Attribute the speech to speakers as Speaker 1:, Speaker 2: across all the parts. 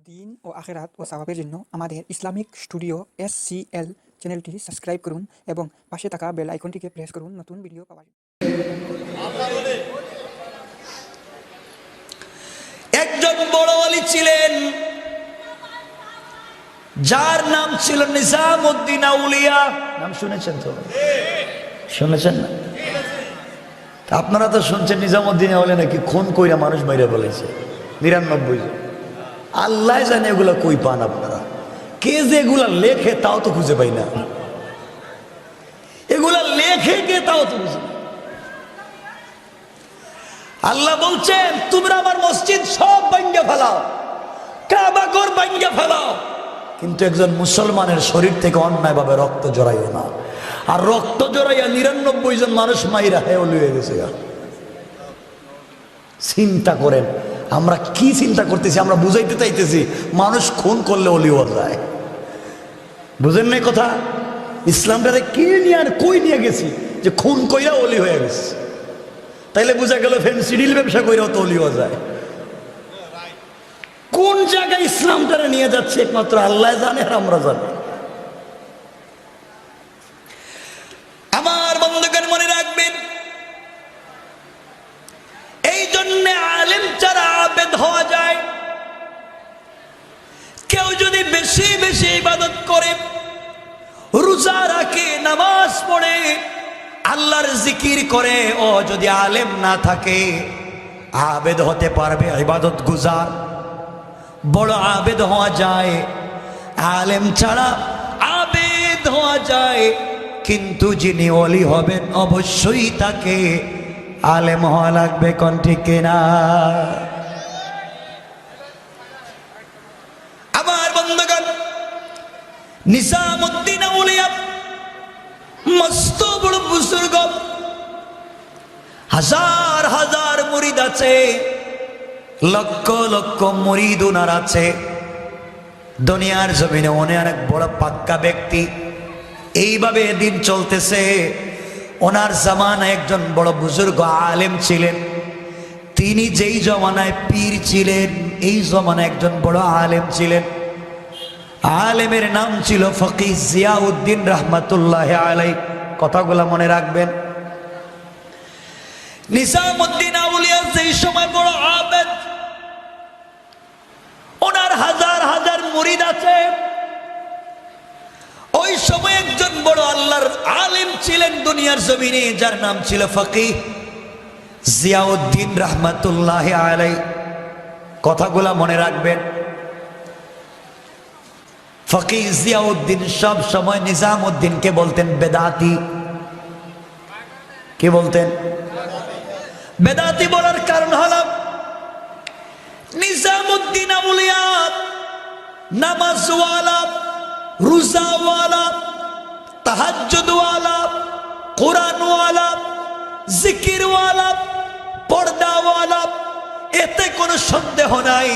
Speaker 1: দিন ও আখেরাত ও সওয়াবের জন্য আমাদের ইসলামিক স্টুডিও SCL চ্যানেলটি সাবস্ক্রাইব করুন এবং পাশে থাকা বেল আইকনটিকে প্রেস করুন নতুন ভিডিও পাওয়ার জন্য।
Speaker 2: একজন বড় ওলি ছিলেন যার নাম ছিল নিজামউদ্দিন আউলিয়া। নাম শুনেছেন তো? শুনেছেন না? আপনারা তো শুনছেন নিজামউদ্দিন আউলিয়া নাকি খুন কইরা মানুষ মাইরা বলেছে ৯৯ জন। আল্লাহ জানে এগুলা কই পান আপনারা। কে যে এগুলা লেখে তাও তো খুঁজে পাই না। এগুলা লেখে কে তাও তো খুঁজে। আল্লাহ বলছেন তোমরা আমার মসজিদ সব ভাঙ্গা ফেলাও, কাবা ঘর ভাঙ্গা ফেলাও, কিন্তু একজন মুসলমানের শরীর থেকে অন্যায়ভাবে রক্ত জড়াইও না। আর রক্ত জড়াইয়া ৯৯ জন মানুষ মাইরা হে ওলি হয়ে গেছে। চিন্তা করেন আমরা কি চিন্তা করতেছি? আমরা বুঝাইতে চাইতেছি মানুষ খুন করলে ওলি হওয়া যায়। বুঝেন নাই কথা? ইসলামটারে কে নিয়ে আর কই নিয়ে গেছি যে খুন কইরা ওলি হয়ে গেছে। তাইলে বোঝা গেল ফেন্সিডিল ব্যবসা কইরাও তো ওলি হওয়া যায়। কোন জায়গায় ইসলামটারে নিয়ে যাচ্ছে একমাত্র আল্লাহ জানে আর আমরা জানি। আমার বন্ধুগণ মনে রাখবেন, এই জন্য আলেম ছাড়া আবেদ হওয়া যায়। কেউ যদি বেশি বেশি ইবাদত করে, রোজা রাখে, নামাজ পড়ে, আল্লাহর জিকির করে, ও যদি আলেম না থাকে আবেদ হতে পারবে? ইবাদত গুজার বড় আবেদ হওয়া যায়। আলেম ছাড়া আবেদ হওয়া যায়, কিন্তু যিনি ওলি হবেন অবশ্যই তাকে আলেম হওয়া লাগবে। কোন ঠিক কিনা? আমার বন্ধুগণ, নিজামউদ্দিন আউলিয়া মস্ত বড় বুজুর্গ, হাজার হাজার মুরিদ আছে, লক্ষ লক্ষ মুরিদ ওনার আছে। দুনিয়ার জমিনে অনেক বড় পাক্কা ব্যক্তি। এইভাবে দিন চলতেছে। ওনার জামানায় একজন বড় বুজুর্গ আলেম ছিলেন। তিনি যেই জমানায় পীর ছিলেন, এই জমানায় একজন বড় আলেম ছিলেন। আলেমের নাম ছিল ফকিহ জিয়াউদ্দিন রহমাতুল্লাহ আলাইহি। কথাগুলো মনে রাখবেন। নিজামউদ্দিন আউলিয়া যেই সময় বড় আবেদ, ওনার হাজার হাজার মুরিদ আছে। ওই সময় একজন বড় আল্লাহর আলেম ছিলেন দুনিয়ার জমিনে, যার নাম ছিল ফকিহ জিয়াউদ্দিন রহমাতুল্লাহ আলাইহি। কথাগুলা মনে রাখবেন। ফকিহ জিয়াউদ্দিন সব সময় নিজামউদ্দিনকে বলতেন বেদাতি। কি বলতেন? বেদাতি বলার কারণ হলো নিজামউদ্দিন আউলিয়া নামাজওয়ালা, রোজাওয়ালা, তাহাজ্জুদওয়ালা, কোরআনওয়ালা, জিকিরওয়ালা, পর্দাওয়ালা, এতে কোনো সন্দেহ নাই।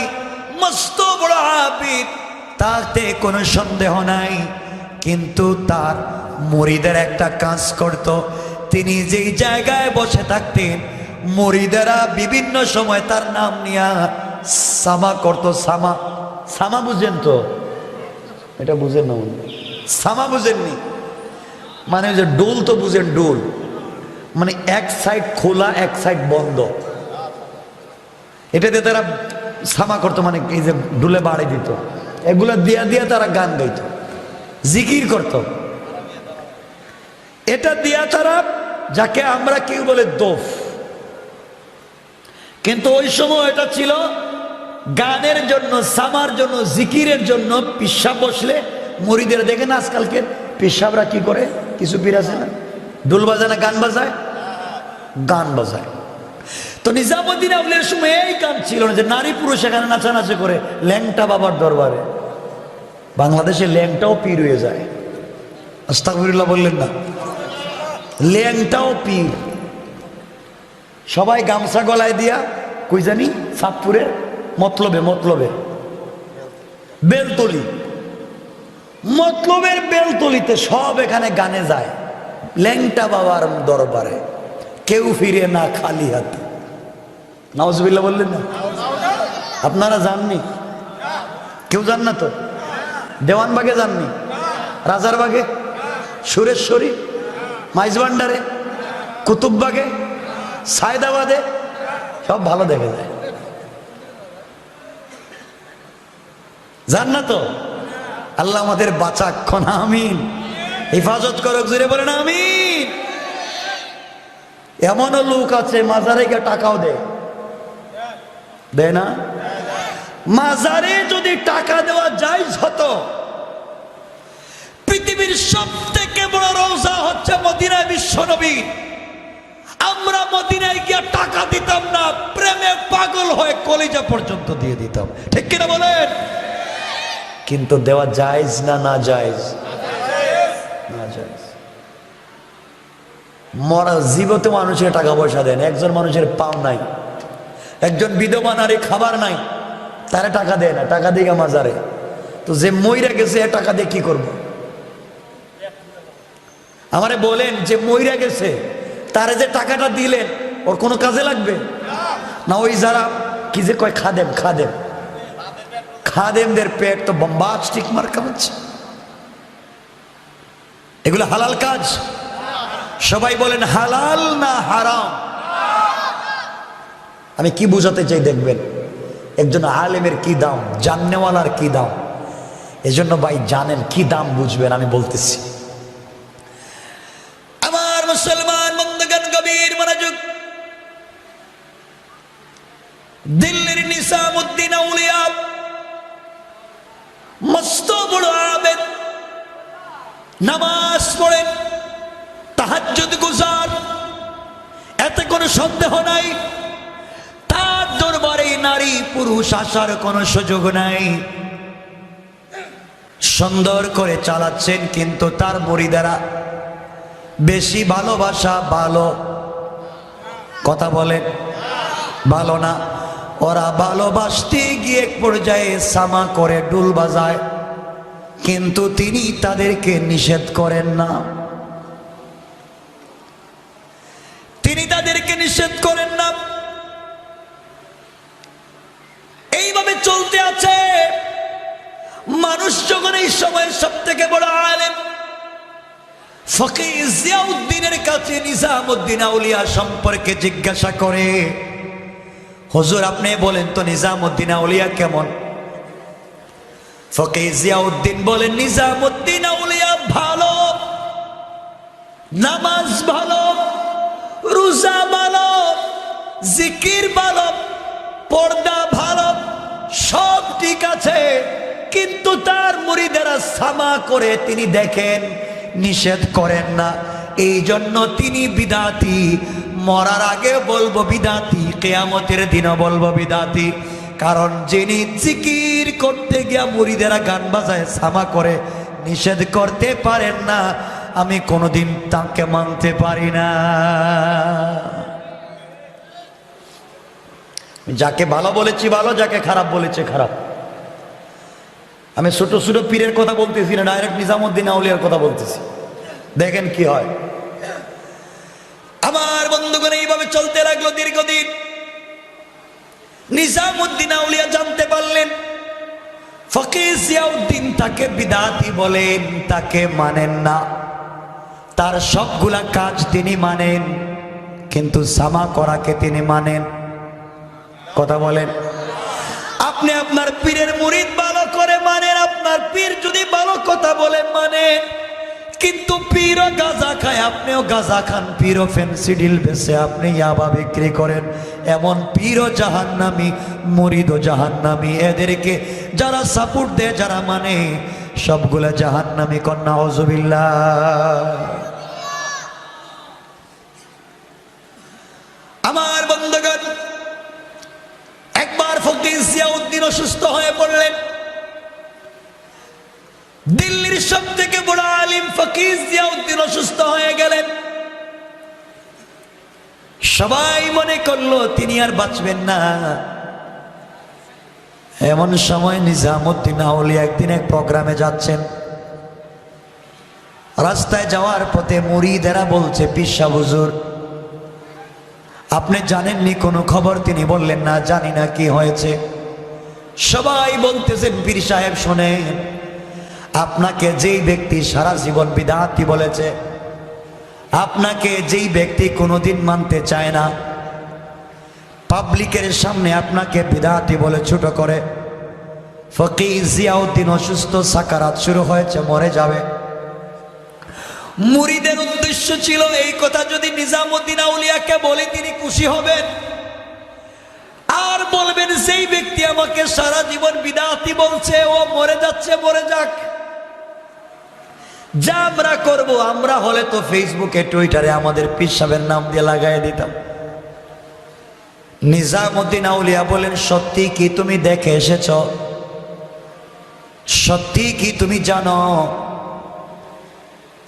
Speaker 2: মস্ত বড় আবিদ, তাতে কোনো সন্দেহ নাই। কিন্তু তার মুরিদের একটা কাজ করত। তিনি যেই জায়গায় বসে থাকতেন, মুরিদেরা বিভিন্ন সময় তার নাম নিয়ে সামা করত। সামা, সামা বুঝেন তো? এটা বুঝেন না? সামা বুঝেননি? মানে যে ডোল তো বুঝেন? ডোল মানে এক সাইড খোলা এক সাইড বন্ধ। এটাতে তারা সামা করতো, মানে এই যে ডুলে বাড়ি দিত, এগুলা দিয়া দিয়া তারা গান গাইত, জিকির করত। এটা দিয়া তারা, যাকে আমরা কি বলে দোফ, কিন্তু ওই সময় এটা ছিল গানের জন্য, সামার জন্য, জিকিরের জন্য। পিসাব বসলে মুরিদের দেখেন আজকালকে পিসাবরা কি করে, কিছু পীর আছে না, ডোল বাজায় না, গান বাজায়, গান বাজায়। তো নিজামউদ্দিন আউলিয়ার সময় এই গান ছিল না যে নারী পুরুষ এখানে নাচানাচি করে। ল্যাংটা বাবার দরবারে বাংলাদেশে ল্যাংটাও পীর হয়ে যায়। আস্তাগফিরুল্লাহ বললেন না? ল্যাংটাও পীর। সবাই গামছা গলায় দিয়া, কই জানি চাঁদপুরের মতলবে, মতলবে বেলতলি, মতলবের বেলতলিতে সব এখানে গানে যায়। ল্যাংটা বাবার দরবারে কেউ ফিরে না খালি হাতে। নাউজুবিল্লাহ বললেন না? আপনারা জাননি? কেউ যান না তো? দেওয়ানবাগে যাননি? রাজারবাগে, সুরেশ্বরী, মাইজভান্ডারে, কুতুববাগে, সায়দাবাদে সব ভালো দেখে যায়। যান না তো? আল্লাহ আমাদের বাঁচাক্ষণ, আমিন। হেফাজত করুক, জুড়ে বলেন আমিন। এমনও লোক আছে মাজারে গিয়ে টাকাও দেয় না? মাজারে যদি টাকা দেওয়া যায় হতো, পৃথিবীর সব থেকে বড় রওজা হচ্ছে মদিনায় বিশ্বনবী, আমরা মদিনায় গিয়ে টাকা দিতাম না, প্রেমে পাগল হয়ে কলিজা পর্যন্ত দিয়ে দিতাম, ঠিক কিনা বলেন? কিন্তু দেওয়া জায়েজ না না জায়েজ? না জায়েজ। মরা জীবতে মানুষের টাকা পয়সা দেন, একজন মানুষের পাও নাই, একজন বিধবা নারী খাবার নাই, তারা টাকা দেয় না, টাকা দিয়ে মাজারে। তো যে মইরা গেছে টাকা দিয়ে কি করব? আমারে বলেন, যে মইরা গেছে তারে যে টাকাটা দিলেন ওর কোনো কাজে লাগবে না? ওই যারা কি যে কয় খাদেমদের পেট তো বম্বাস্টিক মার্কা হচ্ছে। এগুলো হালাল কাজ? সবাই বলেন হালাল না হারাম? আমি কি বুঝাতে চাই দেখবেন, একজন আলেমের কি দাম, জাননেওয়ালার কি দাম। এজন্য ভাই জানেন কি দাম বুঝবেন, আমি বলতেছি। আমার মুসলমান বন্ধুগণ, গভীর মনোযোগ। দিল্লির নিজামুদ্দিন আউলিয়া মস্ত বড় আবেদ, নামাজ পড়েন, তাহাজ্জুদ গুজার, এতে কোনো সন্দেহ নাই। তার দরবারে নারী পুরুষ আসার কোনো সুযোগ নাই, সুন্দর করে চালাচ্ছেন। কিন্তু তার মুরিদেরা বেশি ভালোবাসা ভালো, কথা বলেন ভালো না। ওরা ভালোবাসতে গিয়ে এক পর্যায়ে সামা করে ডুল বাজায়, কিন্তু তিনি তাদেরকে নিষেধ করেন না, তিনি তাদেরকে নিষেধ করেন না। এইভাবে চলতে আছে। মানুষ যখন এই সময়ের সব থেকে বড় আলেম ফকিহ জিয়াউদ্দিনের কাছে নিজামুদ্দিন আউলিয়া সম্পর্কে জিজ্ঞাসা করে, হুজুর আপনি বলেন তো নিজামুদ্দিন আউলিয়া কেমন? ফকিহ জিয়াউদ্দিন বলেন, নিজামুদ্দিন আউলিয়া ভালো, নামাজ ভালো, রোজা ভালো, জিকির ভালো, পর্দা ভালো, সব ঠিক আছে, কিন্তু তার মুরিদেরা সামা করে তিনি দেখেন, নিষেধ করেন না। এই জন্য তিনি বিদাতি। মরার আগে বলবো বিদাতি, কিয়ামতের দিনও বলবো বিদাতি। কারণ যিনি জিকির করতে গিয়া মুরিদেরা গান বাজায়, সামা করে, নিষেধ করতে পারেন না, আমি কোনোদিন তাকে মানতে পারি না। যাকে ভালো বলেছি ভালো, যাকে খারাপ বলেছে খারাপ। আমি ছোট ছোট পীরের কথা বলতেছি না, ডাইরেক্ট নিজামুদ্দিন আউলিয়ার কথা বলতেছি। দেখেন কি হয়। আমার বন্ধুগণ, এইভাবে চলতে লাগলো দীর্ঘদিন। নিজামুদ্দিন আউলিয়া জানতে পারলেন ফকিহ জিয়াউদ্দিন তাকে বিদাতি বলেন, তাকে মানেন না। তার সবগুলা কাজ তিনি মানেন, কিন্তু সামা করাকে তিনি মানেন। কথা বলেন। আপনি আপনার পীরের মুরিদ ভালো করে মানেন, আপনার পীর যদি ভালো কথা বলে মানেন, কিন্তু পীরও গাঁজা খায়, আপনিও গাঁজা খান, পীরও ফেন্সিডিল বেচে, আপনি ইয়াবা বিক্রি করেন, এমন পীরও জাহান্নামী, মুরিদও জাহান্নামী। এদেরকে যারা সাপোর্ট দেয়, যারা মানে, সবগুলা জাহান্নামী। কন্যা আউযুবিল্লাহ। আমার বন্ধুগণ, একবার ফকিহ জিয়াউদ্দিন অসুস্থ হয়ে পড়লেন। দিল্লির সব থেকে বড় আলিম ফকিহ জিয়াউদ্দিন অসুস্থ হয়ে গেলেন। সবাই মনে করলো তিনি আর বাঁচবেন না। এমন সময় নিজামুদ্দিন আউলিয়া একদিন এক প্রোগ্রামে যাচ্ছেন। রাস্তায় যাওয়ার পথে মুরিদেরা বলছে, পীর সাহেব হুজুর আপনি জানেননি কোনো খবর? তিনি বললেন, না জানি না, কি হয়েছে? সবাই বলতেছেন পীর সাহেব শোনেন, আপনাকে যেই ব্যক্তি সারা জীবন বিদআতি বলেছে, আপনাকে যেই ব্যক্তি কোনোদিন মানতে চায় না, পাবলিকের সামনে আপনাকে বিদআতি বলে ছোট করে, ফকি জিয়াউদ্দিন অসুস্থ, সাকারাত শুরু হয়েছে, মরে যাবে। মুরিদের উদ্দেশ্য ছিল এই কথা যদি নিজামুদ্দিন আউলিয়াকে বলে তিনি খুশি হবেন, আর বলবেন সেই ব্যক্তি আমাকে সারা জীবন বিদআতি বলছে, ও মরে যাচ্ছে, মরে যাক। যা আমরা করব, আমরা হলে তো ফেসবুকে টুইটারে আমাদের পীর সাহেবের নাম দিয়ে লাগাই দিতাম। নিজামুদ্দিন আউলিয়া বলেন, সত্যি কি তুমি দেখে এসেছ? সত্যি কি তুমি জানো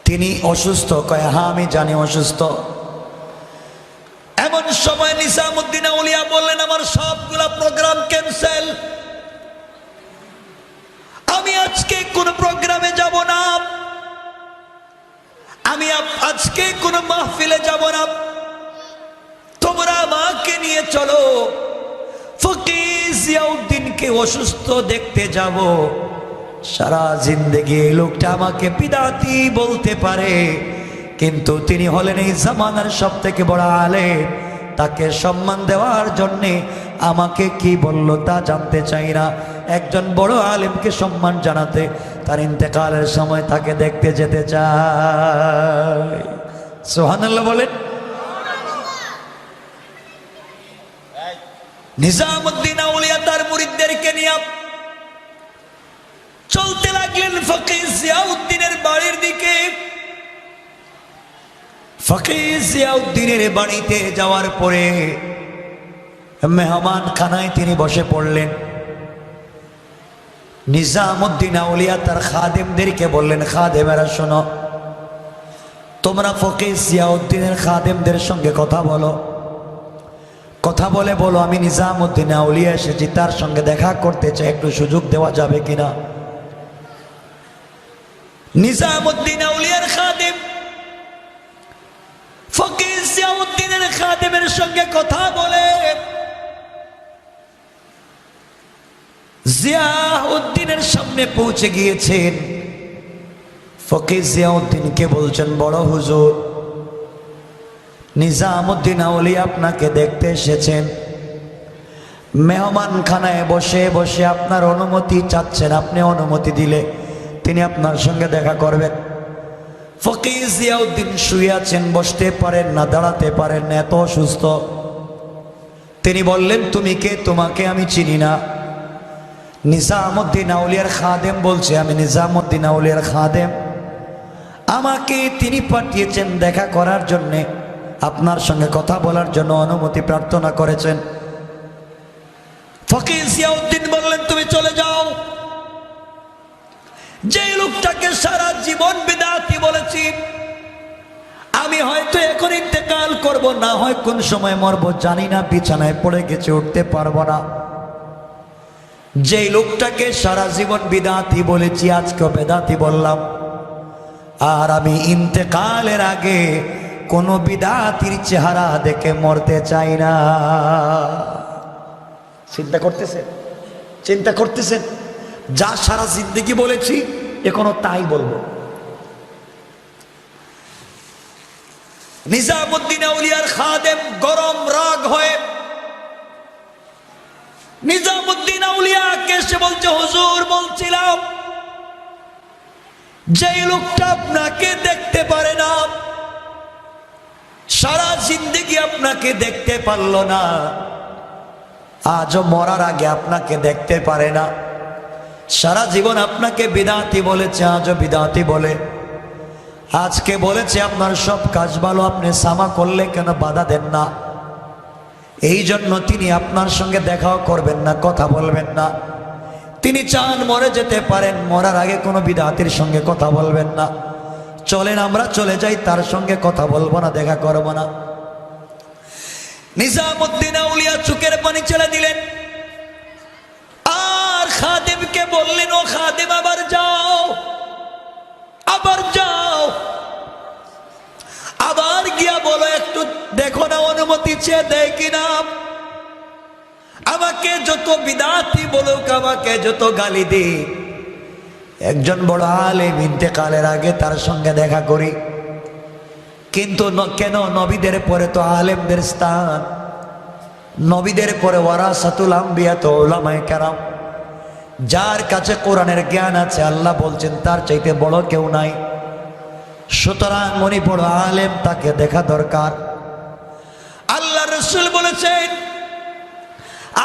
Speaker 2: তিনি অসুস্থ? কয় হ্যাঁ আমি জানি অসুস্থ। এমন সময় নিজামুদ্দিন আউলিয়া বললেন, আমার সবগুলা প্রোগ্রাম ক্যান্সেল, আমি আজকে কোন প্রোগ্রামে যাব না, আমি আজকে কোন মাহফিলে যাব না, তোমরা আমাকে নিয়ে চলো, ফকির জিয়াউদ্দিনকে অসুস্থ দেখতে যাব। সারা জিন্দেগি এই লোকটা আমাকে বিদআতি বলতে পারে, কিন্তু তিনি হলেন এই জামানার সব থেকে বড় আলেম, তাকে সম্মান দেওয়ার জন্যে আমাকে কি বলল তা জানতে চাই না। একজন বড় আলেমকে সম্মান জানাতে তার ইন্তেকালের সময় তাকে দেখতে যেতে চাই। সুবহানাল্লাহ বলেন। নিজামুদ্দিন আউলিয়া তার মুরিদদেরকে নিয়ে চলতে লাগলেন ফকির জিয়াউদ্দিনের বাড়ির দিকে। ফকির জিয়াউদ্দিনের বাড়িতে যাওয়ার পরে মেহমান খানায় তিনি বসে পড়লেন। নিজামুদ্দিন আউলিয়া তার খাদেমদেরকে বললেন, খাদেমেরা শোনো, তোমরা ফকির জিয়াউদ্দিনের খাদেমদের সঙ্গে কথা বলো, কথা বলে বলো আমি নিজামুদ্দিন আউলিয়া এসেছি, তার সঙ্গে দেখা করতে চাই, একটু সুযোগ দেওয়া যাবে কিনা। নিজামুদ্দিন আউলিয়ার খাদেম ফকির জিয়াউদ্দিনের খাদেমের সঙ্গে কথা বলে জিয়াউদ্দিনের সামনে পৌঁছে গিয়েছেন। ফকির জিয়াউদ্দিনকে বলছেন, বড় হুজুর, নিজামুদ্দিন আউলিয়া আপনাকে দেখতে এসেছেন, মেহমান খানায় বসে বসে আপনার অনুমতি চাচ্ছেন, আপনি অনুমতি দিলে তিনি আপনার সঙ্গে দেখা করবেন। ফকির জিয়াউদ্দিন শুয়ে আছেন, বসতে পারেন না, দাঁড়াতে পারেন না, এত অসুস্থ। তিনি বললেন, তুমি কে? তোমাকে আমি চিনি না। নিজামুদ্দিন আউলিয়ার খাদেম বলছে, আমি নিজামুদ্দিন আউলিয়ার খাদেম, আমাকে তিনি পাঠিয়েছেন দেখা করার জন্যে, আপনার সঙ্গে কথা বলার জন্য অনুমতি প্রার্থনা করেছেন। ফকির জিয়াউদ্দিন বললেন, তুমি চলে যাও, যে লোকটাকে সারা জীবন বিদআতি বলেছি, আমি হয়তো এখন ইন্তেকাল করব, না হয় কোন সময় মরব জানি না, বিছানায় পড়ে গেছে, উঠতে পারবো না। যেই লোকটাকে সারা জীবন বিদআতি বলেছি, আজকেও বেদাতি বললাম, আর আমি ইন্তেকালের আগে কোনো বিদআতির চেহারা দেখে মরতে চাই না। চিন্তা করতেছেন? চিন্তা করতেছেন? যা সারা জিন্দেগি বলেছি এখনো তাই বলবো। নিজামুদ্দিন আউলিয়ার খাদেম গরম রাগ হয়ে নিজামুদ্দিন আউলিয়াকে এসে বলছে, হুজুর, বলছিলাম যেই লোকটা আপনাকে দেখতে পারে না, সারা জিন্দেগি আপনাকে দেখতে পারলো না, আজও মরার আগে আপনাকে দেখতে পারে না, সারা জীবন আপনাকে বিদআতি বলেছে, আজও বিদআতি বলে, আজকে বলেছে আপনার সব কাজ ভালো, আপনি সামা করলে কেন বাধা দেন না, এই জন্য তিনি আপনার সঙ্গে দেখাও করবেন না, কথা বলবেন না। তিনি চান মরে যেতে পারেন, মরার আগে কোনো বিদআতির সঙ্গে কথা বলবেন না। চলেন আমরা চলে যাই, তার সঙ্গে কথা বলবো না, দেখা করবো না। নিজামুদ্দিন আউলিয়া চোখের পানি ছেড়ে দিলেন, আর খাদেমকে বললেন, ও খাদেম, আবার যাও, আবার যাও, আবার গিয়া বলো, একটু দেখো না অনুমতি চেয়ে দেয় কিনা। আমাকে যত বিদাতি বলুক, আমাকে যত গালি দে, একজন বড় আলেম ইন্তেকালের আগে তার সঙ্গে দেখা করি। কিন্তু কেন? নবীদের পরে তো আলেমদের স্থান, নবীদের পরে ওয়ারাসাতুল আম্বিয়া তো উলামায়ে কেরাম। যার কাছে কোরআনের জ্ঞান আছে, আল্লাহ বলছেন তার চাইতে বড় কেউ নাই। সুতরাং উনি বড় আলেম, তাকে দেখা দরকার। আল্লাহ রাসূল বলেছেন,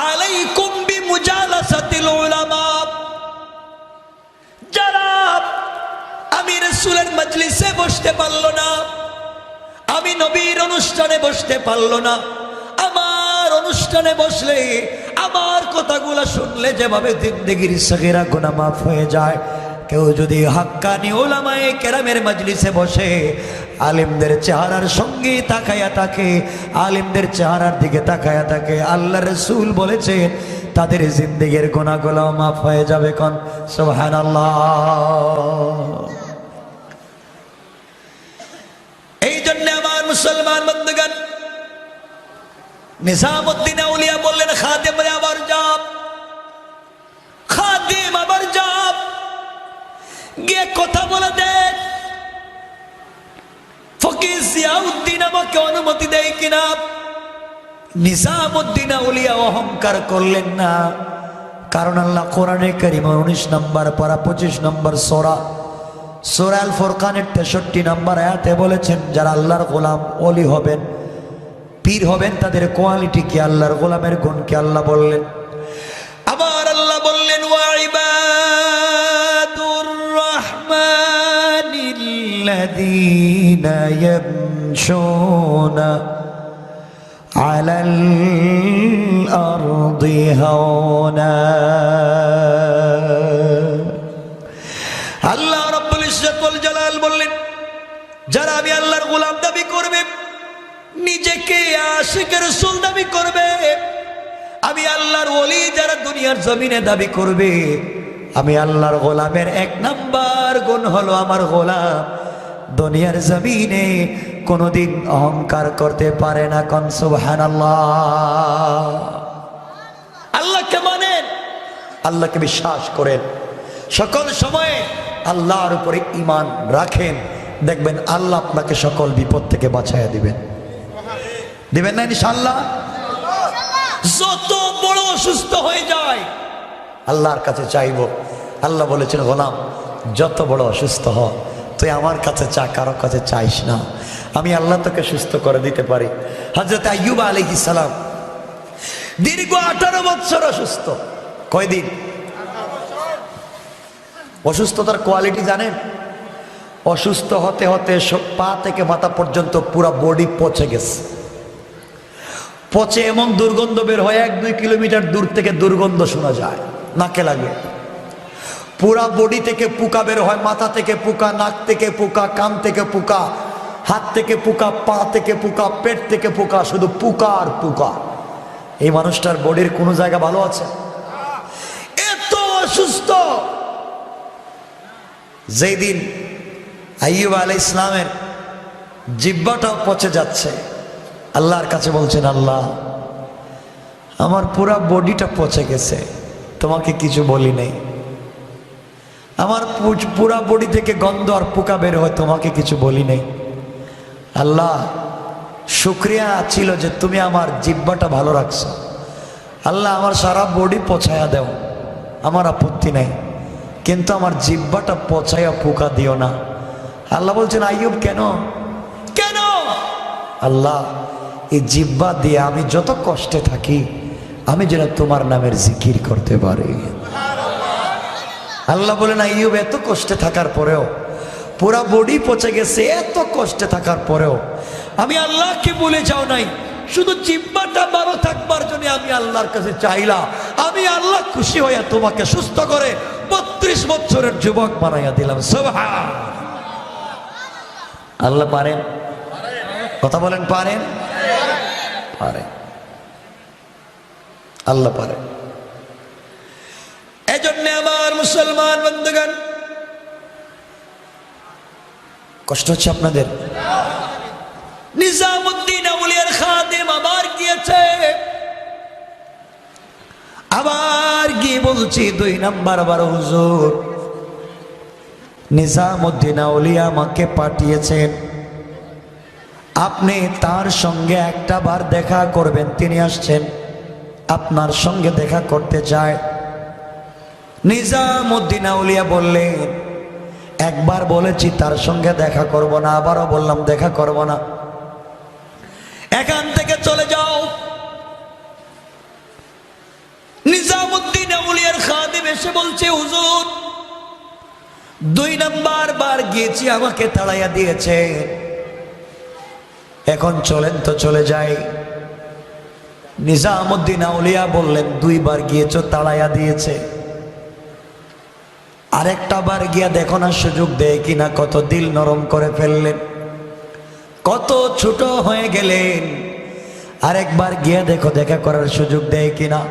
Speaker 2: আলাইকুম বিমুজালাসাতিল উলামা। যারা আমি রাসূলের মজলিসে বসতে পারলো না, আমি নবীর অনুষ্ঠানে বসতে পারলো না, আমার অনুষ্ঠানে বসলে, আমার কথাগুলো শুনলে যেভাবে জিন্দেগির সগীরা গুনাহ মাফ হয়ে যায়, কেউ যদি হাক্কানি উলামায়ে কেরামের মজলিসে বসে, আলেমদের চেহারার সঙ্গে তাকায়া থাকে, আলেমদের চেহারার দিকে তাকায়া থাকে, আল্লাহ রাসূল বলেছেন তাদের জিন্দেগির গুনাহগুলো মাফ হয়ে যাবে। কোন সুবহানাল্লাহ। এই জন্য আমার মুসলমান বন্ধুগণ, নিজামুদ্দিন আউলিয়া বললেন, খাদেম রে আবার যাব, খাদেম আবার যাব, গিয়ে কথা বলে দেখ ফকির জিয়াউদ্দিন আমাকে অনুমতি দেয় কিনা। নিজামুদ্দিন আউলিয়া অহংকার করলেন না, কারণ আল্লাহ কোরআনে কারীম 19 নম্বর পারা 25 নম্বর সূরা আল ফুরকানের 63 নম্বর আয়াতে বলেছেন, যারা আল্লাহর গোলাম ওলি হবেন, পীর হবেন, তাদের কোয়ালিটি কি, আল্লাহর গোলামের গুণ কি আল্লাহ বললেন। আবার আল্লাহ বললেন, ওয়া ইবাদুর রাহমানিল্লাযীনা ইয়ামশুনা আলাল আরদি হাওনা। আল্লাহ রাব্বুল ইজ্জত ওয়াল জালাল বললেন, যারা আমি আল্লাহর গোলাম দাবি করবে, নিজেকে আশিক রাসূল দাবি করবে, আমি আল্লাহর ওলি যারা দুনিয়ার জমিনে দাবি করবে, আমি আল্লাহর গোলামের 1 নাম্বার গুণ হলো আমার গোলাম দুনিয়ার জমিনে কোনোদিন অহংকার করতে পারে না। কোন সুবহানাল্লাহ। আল্লাহকে মানেন, আল্লাহকে বিশ্বাস করেন, সকল সময়ে আল্লাহর উপরে ঈমান রাখেন, দেখবেন আল্লাহ আপনাকে সকল বিপদ থেকে বাঁচাইয়া দিবেন। দিবেন না ইনশাআল্লাহ? যত বড় অসুস্থ হয়ে যায় আল্লাহর কাছে চাইব। আল্লাহ বলেছেন, গোলাম যত বড় অসুস্থ হ, তুই আমার কাছে চা, কারো কাছে চাইস না, আমি আল্লাহ তোকে সুস্থ করে দিতে পারি। হযরত আইয়ুব আলাইহিস সালাম দীর্ঘ 18 বছর অসুস্থ। কয়দিন? অসুস্থতার কোয়ালিটি জানেন? অসুস্থ হতে হতে পা থেকে মাথা পর্যন্ত পুরো বডি পচে গেছে। পচে এমন দুর্গন্ধ বের হয়, 1-2 কিলোমিটার দূর থেকে দুর্গন্ধ শোনা যায়, নাকে লাগে। পুরা বডি থেকে পোকা বের হয়, মাথা থেকে পোকা, নাক থেকে পোকা, কান থেকে পোকা, হাত থেকে পোকা, পা থেকে পোকা, পেট থেকে পোকা, শুধু পোকা আর পোকা। এই মানুষটার বডির কোনো জায়গা ভালো আছে? এত অসুস্থ। যেই দিন আইয়ুব আলাইহিস সালামের জিহ্বাটাও পচে যাচ্ছে, আল্লাহর কাছে বলছেন, আল্লাহ আমার পুরা বডিটা পচে গেছে, তোমাকে কিছু বলি নাই, আমার পুরা বডি থেকে গন্ধ আর পোকা বের হয়, তোমাকে কিছু বলি নাই। আল্লাহ শুকরিয়া ছিল যে তুমি আমার জিহ্বাটা ভালো রাখছো, আল্লাহ আমার সারা বডি পচাইয়া দাও, আমার আপত্তি নাই, কিন্তু আমার জিহ্বাটা পচাইয়া পোকা দিও না। আল্লাহ বলছেন, আইয়ুব কেন? কেন? আল্লাহ এই জিহ্বা দিয়ে আমি যত কষ্টে থাকি, আমি যেন তোমার নামের জিকির করতে পারি। আল্লাহ বলেন, আইয়ুব এত কষ্টে থাকার পরেও, পুরা বডি পচে গেছে, এত কষ্টে থাকার পরেও আমি আল্লাহকে বলে যাও নাই, শুধু জিহ্বাটা ভালো থাকবার জন্য আমি আল্লাহর কাছে চাইলাম, আমি আল্লাহ খুশি হইয়া তোমাকে সুস্থ করে 32 বছরের যুবক বানাইয়া দিলাম। সুবহান আল্লাহ। পারেন? কথা বলেন, পারেন? পারেন, আল্লাহ পারেন। এজন্য আমার মুসলমান বন্ধুগণ, কষ্ট হচ্ছে আপনাদের? নিজামুদ্দিন আউলিয়ার খাদেম আবার গিয়েছে, আবার গিয়ে বলছি 2 নাম্বার বার, হুজুর নিজামুদ্দিন আউলিয়া আমাকে পাঠিয়েছেন, আপনি তার সঙ্গে একটা বার দেখা করবেন, তিনি আসছেন আপনার সঙ্গে দেখা করতে চায়। নিজামুদ্দিন আউলিয়া বললেন, একবার বলেছি তার সঙ্গে দেখা করব না, আবারও বললাম দেখা করব না, এখান থেকে চলে যাও। নিজামুদ্দিন আউলিয়ার খাদিম এসে বলছে, হুজুর 2 নাম্বার বার গিয়েছি, আমাকে তাড়াইয়া দিয়েছে, এখন চলেন তো চলে যাই। নিজামুদ্দিন আউলিয়া বললেন, 2 বার গিয়েছো, তাড়াইয়া দিয়েছে, আরেকটা বার গিয়া দেখো না সুযোগ দেয় কিনা। কত দিল নরম করে ফেললেন, কত ছোট হয়ে গেলেন, আরেকবার গিয়া দেখো দেখা করার সুযোগ দেয় কিনা।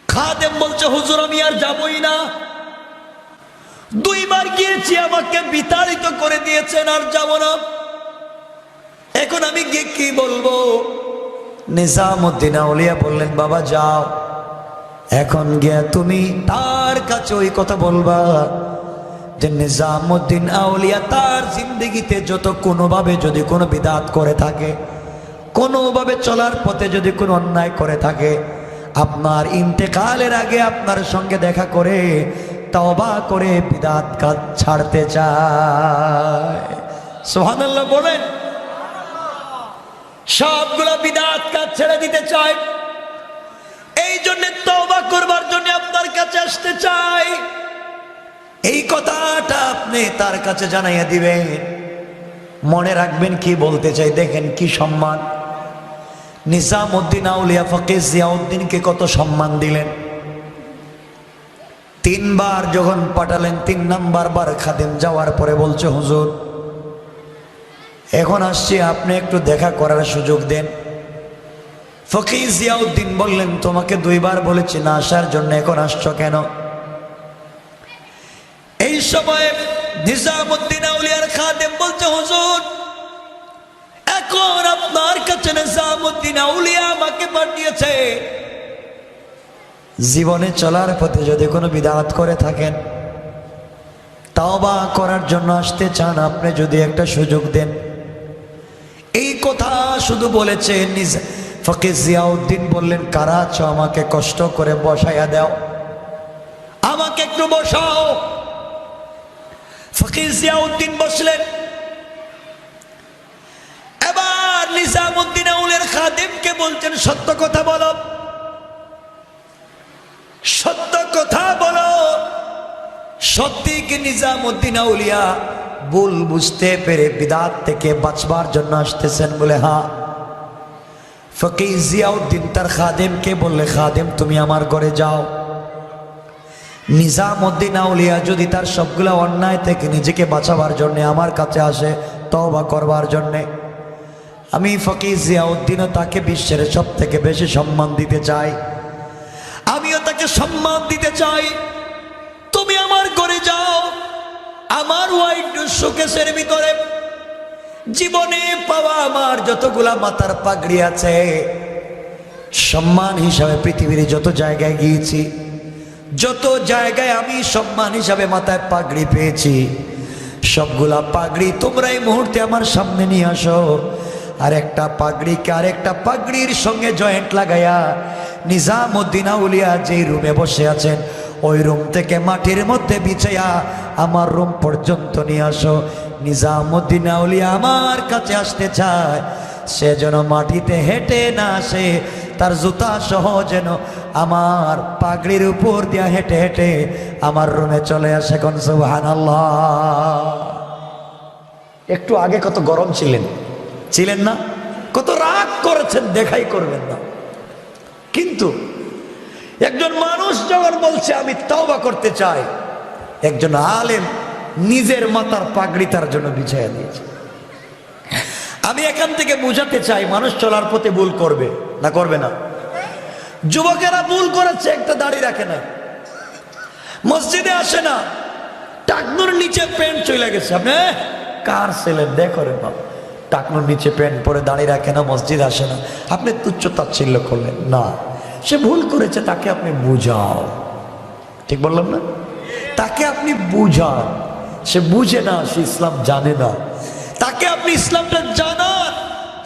Speaker 2: খাদেম বলছে, হুজুর আমি আর যাবই না, 2 বার গিয়েছি, আমাকে বিতাড়িত করে দিয়েছেন, আর যাব না, এখন আমি গিয়ে কি বলবো। নিজামুদ্দিন আউলিয়া বললেন, বাবা যাও, এখন গিয়া তুমি তার কাছে ওই কথা বলবা যে নিজামুদ্দিন আউলিয়া তার জিন্দগিতে যত কোনোভাবে যদি কোনো বিদাত করে থাকে, কোনোভাবে চলার পথে যদি কোনো অন্যায় করে থাকে, আপনার ইন্তেকালের আগে আপনার সঙ্গে দেখা করে তওবা করে বিদাত কাজ ছাড়তে চায়। সুবহানাল্লাহ বলেন। সবগুলো বিদাত কাজ ছেড়ে দিতে চায়, এই জন্য তওবা করবার জন্য আপনার কাছে আসতে চাই। এই কথাটা আপনি তার কাছে জানাইয়া দিবেন, মনে রাখবেন কি বলতে চাই। দেখেন কি সম্মান, নিজামুদ্দিন আউলিয়া ফকিহ জিয়াউদ্দিনকে কত সম্মান দিলেন। 3 বার যখন পাঠালেন, 3 নাম্বার বার খাদেম যাওয়ার পরে বলছে, হুজুর এখন আসছি, আপনি একটু দেখা করার সুযোগ দেন। ফকিহ জিয়াউদ্দিন বললেন, তোমাকে 2 বার বলেছি না আসার জন্য, এখন আসছো কেন? এই সময় নিজামুদ্দিন আউলিয়ার খাদেম বলছে, হুজুর এখন আপনার কাছে নিজামুদ্দিন আউলিয়া আমাকে পাঠিয়েছে, জীবনে চলার পথে যদি কোনো বিদআত করে থাকেন, তওবা করার জন্য আসতে চান, আপনি যদি একটা সুযোগ দেন। এই কথা শুধু বলেছেন। ফকিহ জিয়াউদ্দিন বললেন, কারা আছো আমাকে কষ্ট করে বসাইয়া দাও, আমাকে একটু বসাও। ফকিহ জিয়াউদ্দিন বসলেন। এবার নিজামুদ্দিন আউলিয়ার খাদেমকে বলছেন, সত্য কথা বলো, সত্য কথা বলো, সত্যি কি নিজামুদ্দিন আউলিয়া ভুল বুঝতে পেরে বিদআত থেকে বাঁচবার জন্য আসতেছেন? বলে হ্যাঁ। ফকিহ জিয়াউদ্দিন তার খাদেমকে বললে, খাদেম তুমি আমার ঘরে যাও, নিজামুদ্দিন আউলিয়া যদি তার সবগুলা অন্যায় থেকে নিজেকে বাঁচাবার জন্য আমার কাছে আসে তওবা করবার জন্যে, আমি ফকিহ জিয়াউদ্দিনও তাকে বিশ্বের সব থেকে বেশি সম্মান দিতে চাই, আমিও তাকে সম্মান দিতে চাই। তুমি আমার ঘরে যাও, আমার হোয়াইট শোকেসের ভিতরে জীবনে পাওয়া আমার যতগুলা মাথার পাগড়ি আছে, সম্মান হিসাবে পৃথিবীর যত জায়গায় গিয়েছি, যত জায়গায় আমি সম্মান হিসাবে মাথায় পাগড়ি পেয়েছি, সবগুলা পাগড়ি তোমরা এই মুহূর্তে আমার সামনে নিয়ে আসো। আর একটা পাগড়িকে আরেকটা পাগড়ির সঙ্গে জয়েন্ট লাগাইয়া নিজামুদ্দিন আউলিয়া যেই রুমে বসে আছেন, ওই রুম থেকে মাটির মধ্যে বিছাইয়া আমার রুম পর্যন্ত নিয়ে আসো। নিজামুদ্দিন আউলিয়া আমার কাছে আসতে চায়, সে যেন মাটিতে হেঁটে না আসে, তার জুতা সহ যেন আমার পাগড়ির উপর দিয়া হেঁটে হেঁটে আমার রুমে চলে আসে। কোন সুবহানাল্লাহ। একটু আগে কত গরম ছিলেন না, কত রাগ করেছেন, দেখাই করবেন না। কিন্তু একজন মানুষ যখন বলছে আমি তওবা করতে চাই, একজন আলেম নিজের মাথার পাগড়ি তার জন্য বিছাইয়া দিয়েছে। আমি এখান থেকে বুঝাতে চাই, মানুষ চলার পথে ভুল করবে না, করবে না? যুবকেরা ভুল করেছে, একটা দাড়ি রাখে না, মসজিদে আসে না, টাকনুর নিচে প্যান্ট চলে গেছে। আপনি কার ছেলে দেখো রে বাবা, টাকনুর নিচে প্যান্ট পরে দাঁড়িয়ে রাখে না, মসজিদ আসে না, আপনি তুচ্ছ তাচ্ছিল্য করলেন না। সে ভুল করেছে, তাকে আপনি বুঝাও। ঠিক বললাম না? তাকে আপনি বুঝান, সে বুঝে না, সে ইসলাম জানে না, তাকে আপনি ইসলামটা জানান।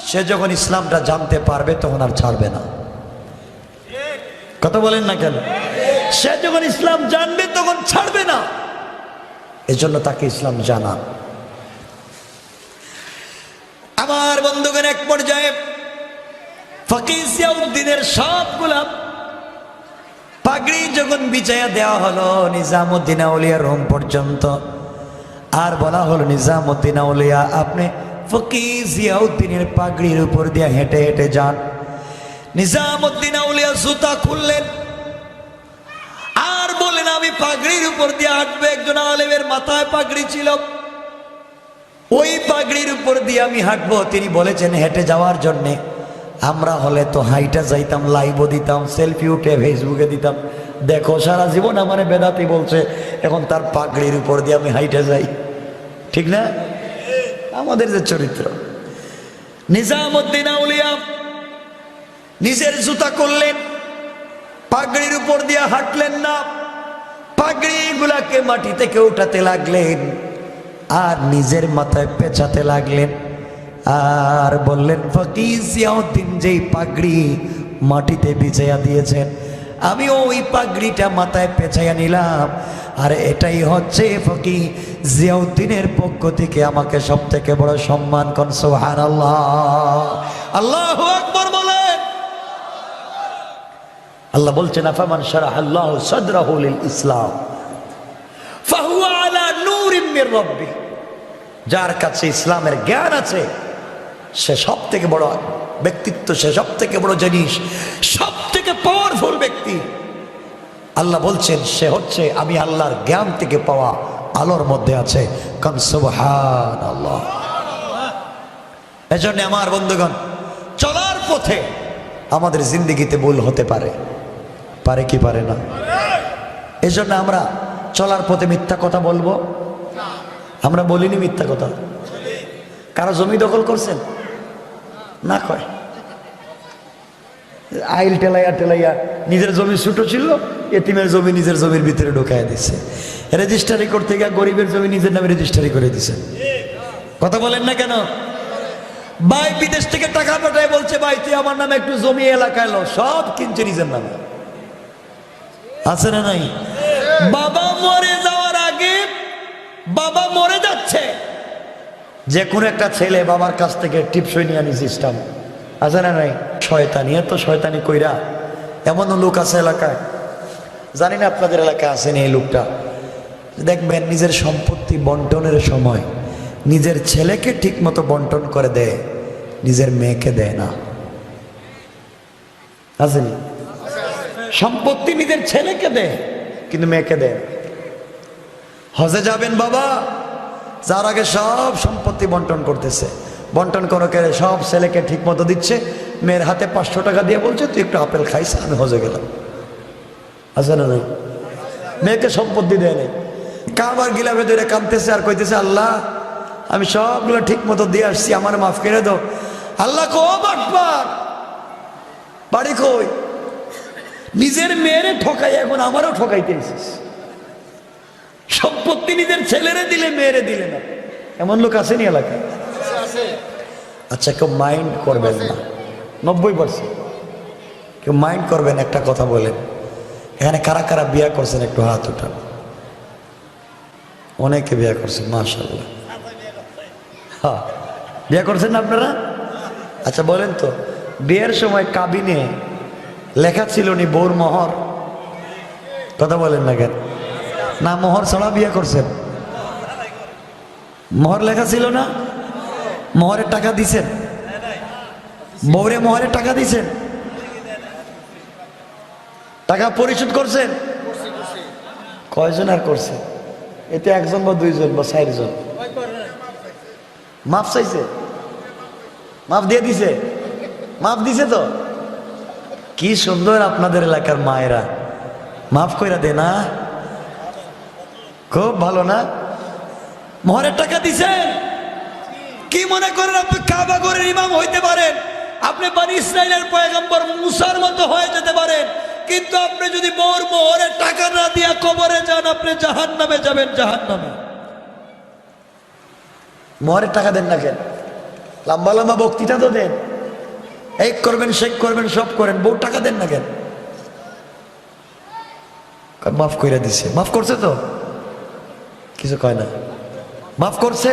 Speaker 2: সে যখন ইসলামটা জানতে পারবে তখন আর ছাড়বে না। কথা বলেন না কেন? সে যখন ইসলাম জানবে তখন ছাড়বে না। এজন্য তাকে ইসলাম জানান। আমার বন্ধুগণ, এক পর্যায়ে ফকিহ জিয়াউদ্দিনের সবগুলা পাগড়ি যখন বিছায়া দেওয়া হলো নিজামুদ্দিন আউলিয়া রুম পর্যন্ত, আর বলা হলো নিজামুদ্দিন আউলিয়া আপনি ফকিহ জিয়াউদ্দিনের পাগড়ির উপর দিয়ে হেঁটে হেঁটে যান। নিজামুদ্দিন আউলিয়া জুতা খুললেন আর বললেন আমি পাগড়ির উপর দিয়ে হাঁটবো। একজন আলেমের মাথায় পাগড়ি ছিল, ওই পাগড়ির উপর দিয়ে আমি হাঁটবো। তিনি বলেছেন হেঁটে যাওয়ার জন্যে। আমরা হলে তো হাইটা যাইতাম, লাইভও দিতাম, সেলফি উঠে ফেসবুকে দিতাম, দেখো সারা জীবন আমার বেদাতি বলছে, এখন তার পাগড়ির উপর দিয়ে আমি হাইটা যাই। ঠিক না? আমাদের যে চরিত্র। নিজামুদ্দিন আউলিয়া নিজের জুতা করলেন, পাগড়ির উপর দিয়ে হাঁটলেন না, পাগড়ি গুলাকে মাটি থেকে উঠাতে লাগলেন আর নিজের মাথায় পেঁচাতে লাগলেন। আর বললেন ফকিহ জিয়াউদ্দিন যেই পাগড়ি মাটিতে বিছাইয়া দিয়েছেন, আমি ওই পাগড়িটা মাথায় পেঁচাইয়া নিলাম। আর এটাই হচ্ছে ফকিহ জিয়াউদ্দিনের পক্ষ থেকে আমাকে সব থেকে বড় সম্মান। কোন সুবহানাল্লাহ, আল্লাহু আকবার বলেন। আল্লাহ বলছেন আফামান শারাহাল্লাহু সাদরাহু লিল ইসলাম ফাহুয়া আলা নূরিম মির রাব্বিহ, যার কাছে ইসলামের জ্ঞান আছে সে সব থেকে বড় ব্যক্তিত্ব, সে সব থেকে বড় জিনিস, সব থেকে পাওয়ারফুল ব্যক্তি। আল্লাহ বলছেন সে হচ্ছে আমি আল্লাহর জ্ঞান থেকে পাওয়া আলোর মধ্যে আছে। কান সুবহানাল্লাহ। এজন্য আমার বন্ধুগণ, চলার পথে আমাদের জিন্দেগিতে ভুল হতে পারে, পারে কি পারে না? এজন্য আমরা চলার পথে মিথ্যা কথা বলবো? আমরা বলিনি মিথ্যা কথা। কারো জমি দখল করছেন না? কয় আইল টেলাইয়া টেলাইয়া নিজের জমি ছোট ছিল, এতিমের জমি নিজের জমির ভিতরে ঢুকাই দিছে। রেজিস্ট্রারি করতে গিয়ে গরিবের জমি নিজের নামে রেজিস্ট্রারি করে দিছে। কথা বলেন না কেন? ভাই বিদেশ থেকে টাকা পাঠায় বলছে ভাই তুই আমার নামে একটু জমি এলাকায় লো, সব কিনছে নিজের নামে। আছে না নাই? বাবা মরে যাওয়ার আগে, বাবা মরে যাচ্ছে, যে কোনো একটা ছেলে বাবার কাছ থেকে টিপসই নিয়ে আনি সিস্টেম। আছে না নাই? শয়তানি, এত শয়তানি কইরা এমনও লোক আছে এলাকায়, জানি না আপনাদের এলাকায় আছেন এই লোকটা, দেখবেন নিজের সম্পত্তি বন্টনের সময় নিজের ছেলেকে ঠিক মতো বন্টন করে দেয়, নিজের মেয়েকে দেয় না। আসেনি? সম্পত্তি নিজের ছেলেকে দেয় কিন্তু মেয়েকে দেয়। হজে যাবেন বাবা, যার আগে সব সম্পত্তি বন্টন করতেছে, বন্টন করে সব ছেলেকে ঠিক মতো দিচ্ছে, মেয়ের হাতে 500 টাকা দিয়ে বলছে তুই একটু আপেল খাইস, আমি হজে গেলাম। আছে না নাই? মেয়েকে সম্পত্তি দেয় নাই। কাবার গিলাফে ধরে কাঁদতেছে আর কইতেছে আল্লাহ আমি সবগুলো ঠিক মতো দিয়ে আসছি, আমার মাফ করে দাও। আল্লাহ কো বাটপার, বাড়ি কই? নিজের মেয়েরে ঠকাই এখন আমারও ঠকাইতে এসেছিস। সম্পত্তি নিজের ছেলেরে দিলে মেয়েরে দিলে না, এমন লোক আসেনি এলাকায়? আচ্ছা কেউ মাইন্ড করবেন না, 90% কেউ মাইন্ড করবেন। একটা কথা বলেন, এখানে কারা কারা বিয়ে করছেন একটু হাত উঠান। অনেকে বিয়ে করছেন মাশাআল্লাহ। হ্যাঁ, বিয়ে করছেন না আপনারা? আচ্ছা বলেন তো, বিয়ের সময় কাবিনে লেখা ছিল নি বউর মোহর? কথা বলেন না কেন? না মোহর ছাড়া বিয়ে করছেন? মোহর লেখা ছিল না? মোহরের টাকা দিছেন? বউরে মোহরের টাকা দিছেন? টাকা পরিশোধ করছেন? কয়জন আর করছে? এতে 1জন বা 2জন বা 4জন। মাফ চাইছে? মাফ দিয়ে দিছে? মাফ দিছে তো? কি সুন্দর আপনাদের এলাকার মায়েরা মাফ কইরা দে না? খুব ভালো না? মোহরের টাকা দিছেন? কি মনে করেন আপনি কাবা ঘরের ইমাম হইতে পারেন আপনি বনি ইসরাইলের পয়গম্বর মুসার মতো হয়ে যেতে পারেন, কিন্তু আপনি যদি বউর মোহরে টাকা না দিয়া কবরে যান, আপনি জাহান্নামে যাবেন, জাহান্নামে। মোহরের টাকা দেন না কেন? লম্বা লম্বা বক্তৃতা তো দেন, এই করবেন শেক করবেন সব করেন, বউ টাকা দেন না কেন? মাফ করে দিছে, মাফ করছে তো, কিছু কয় না। মাফ করছে,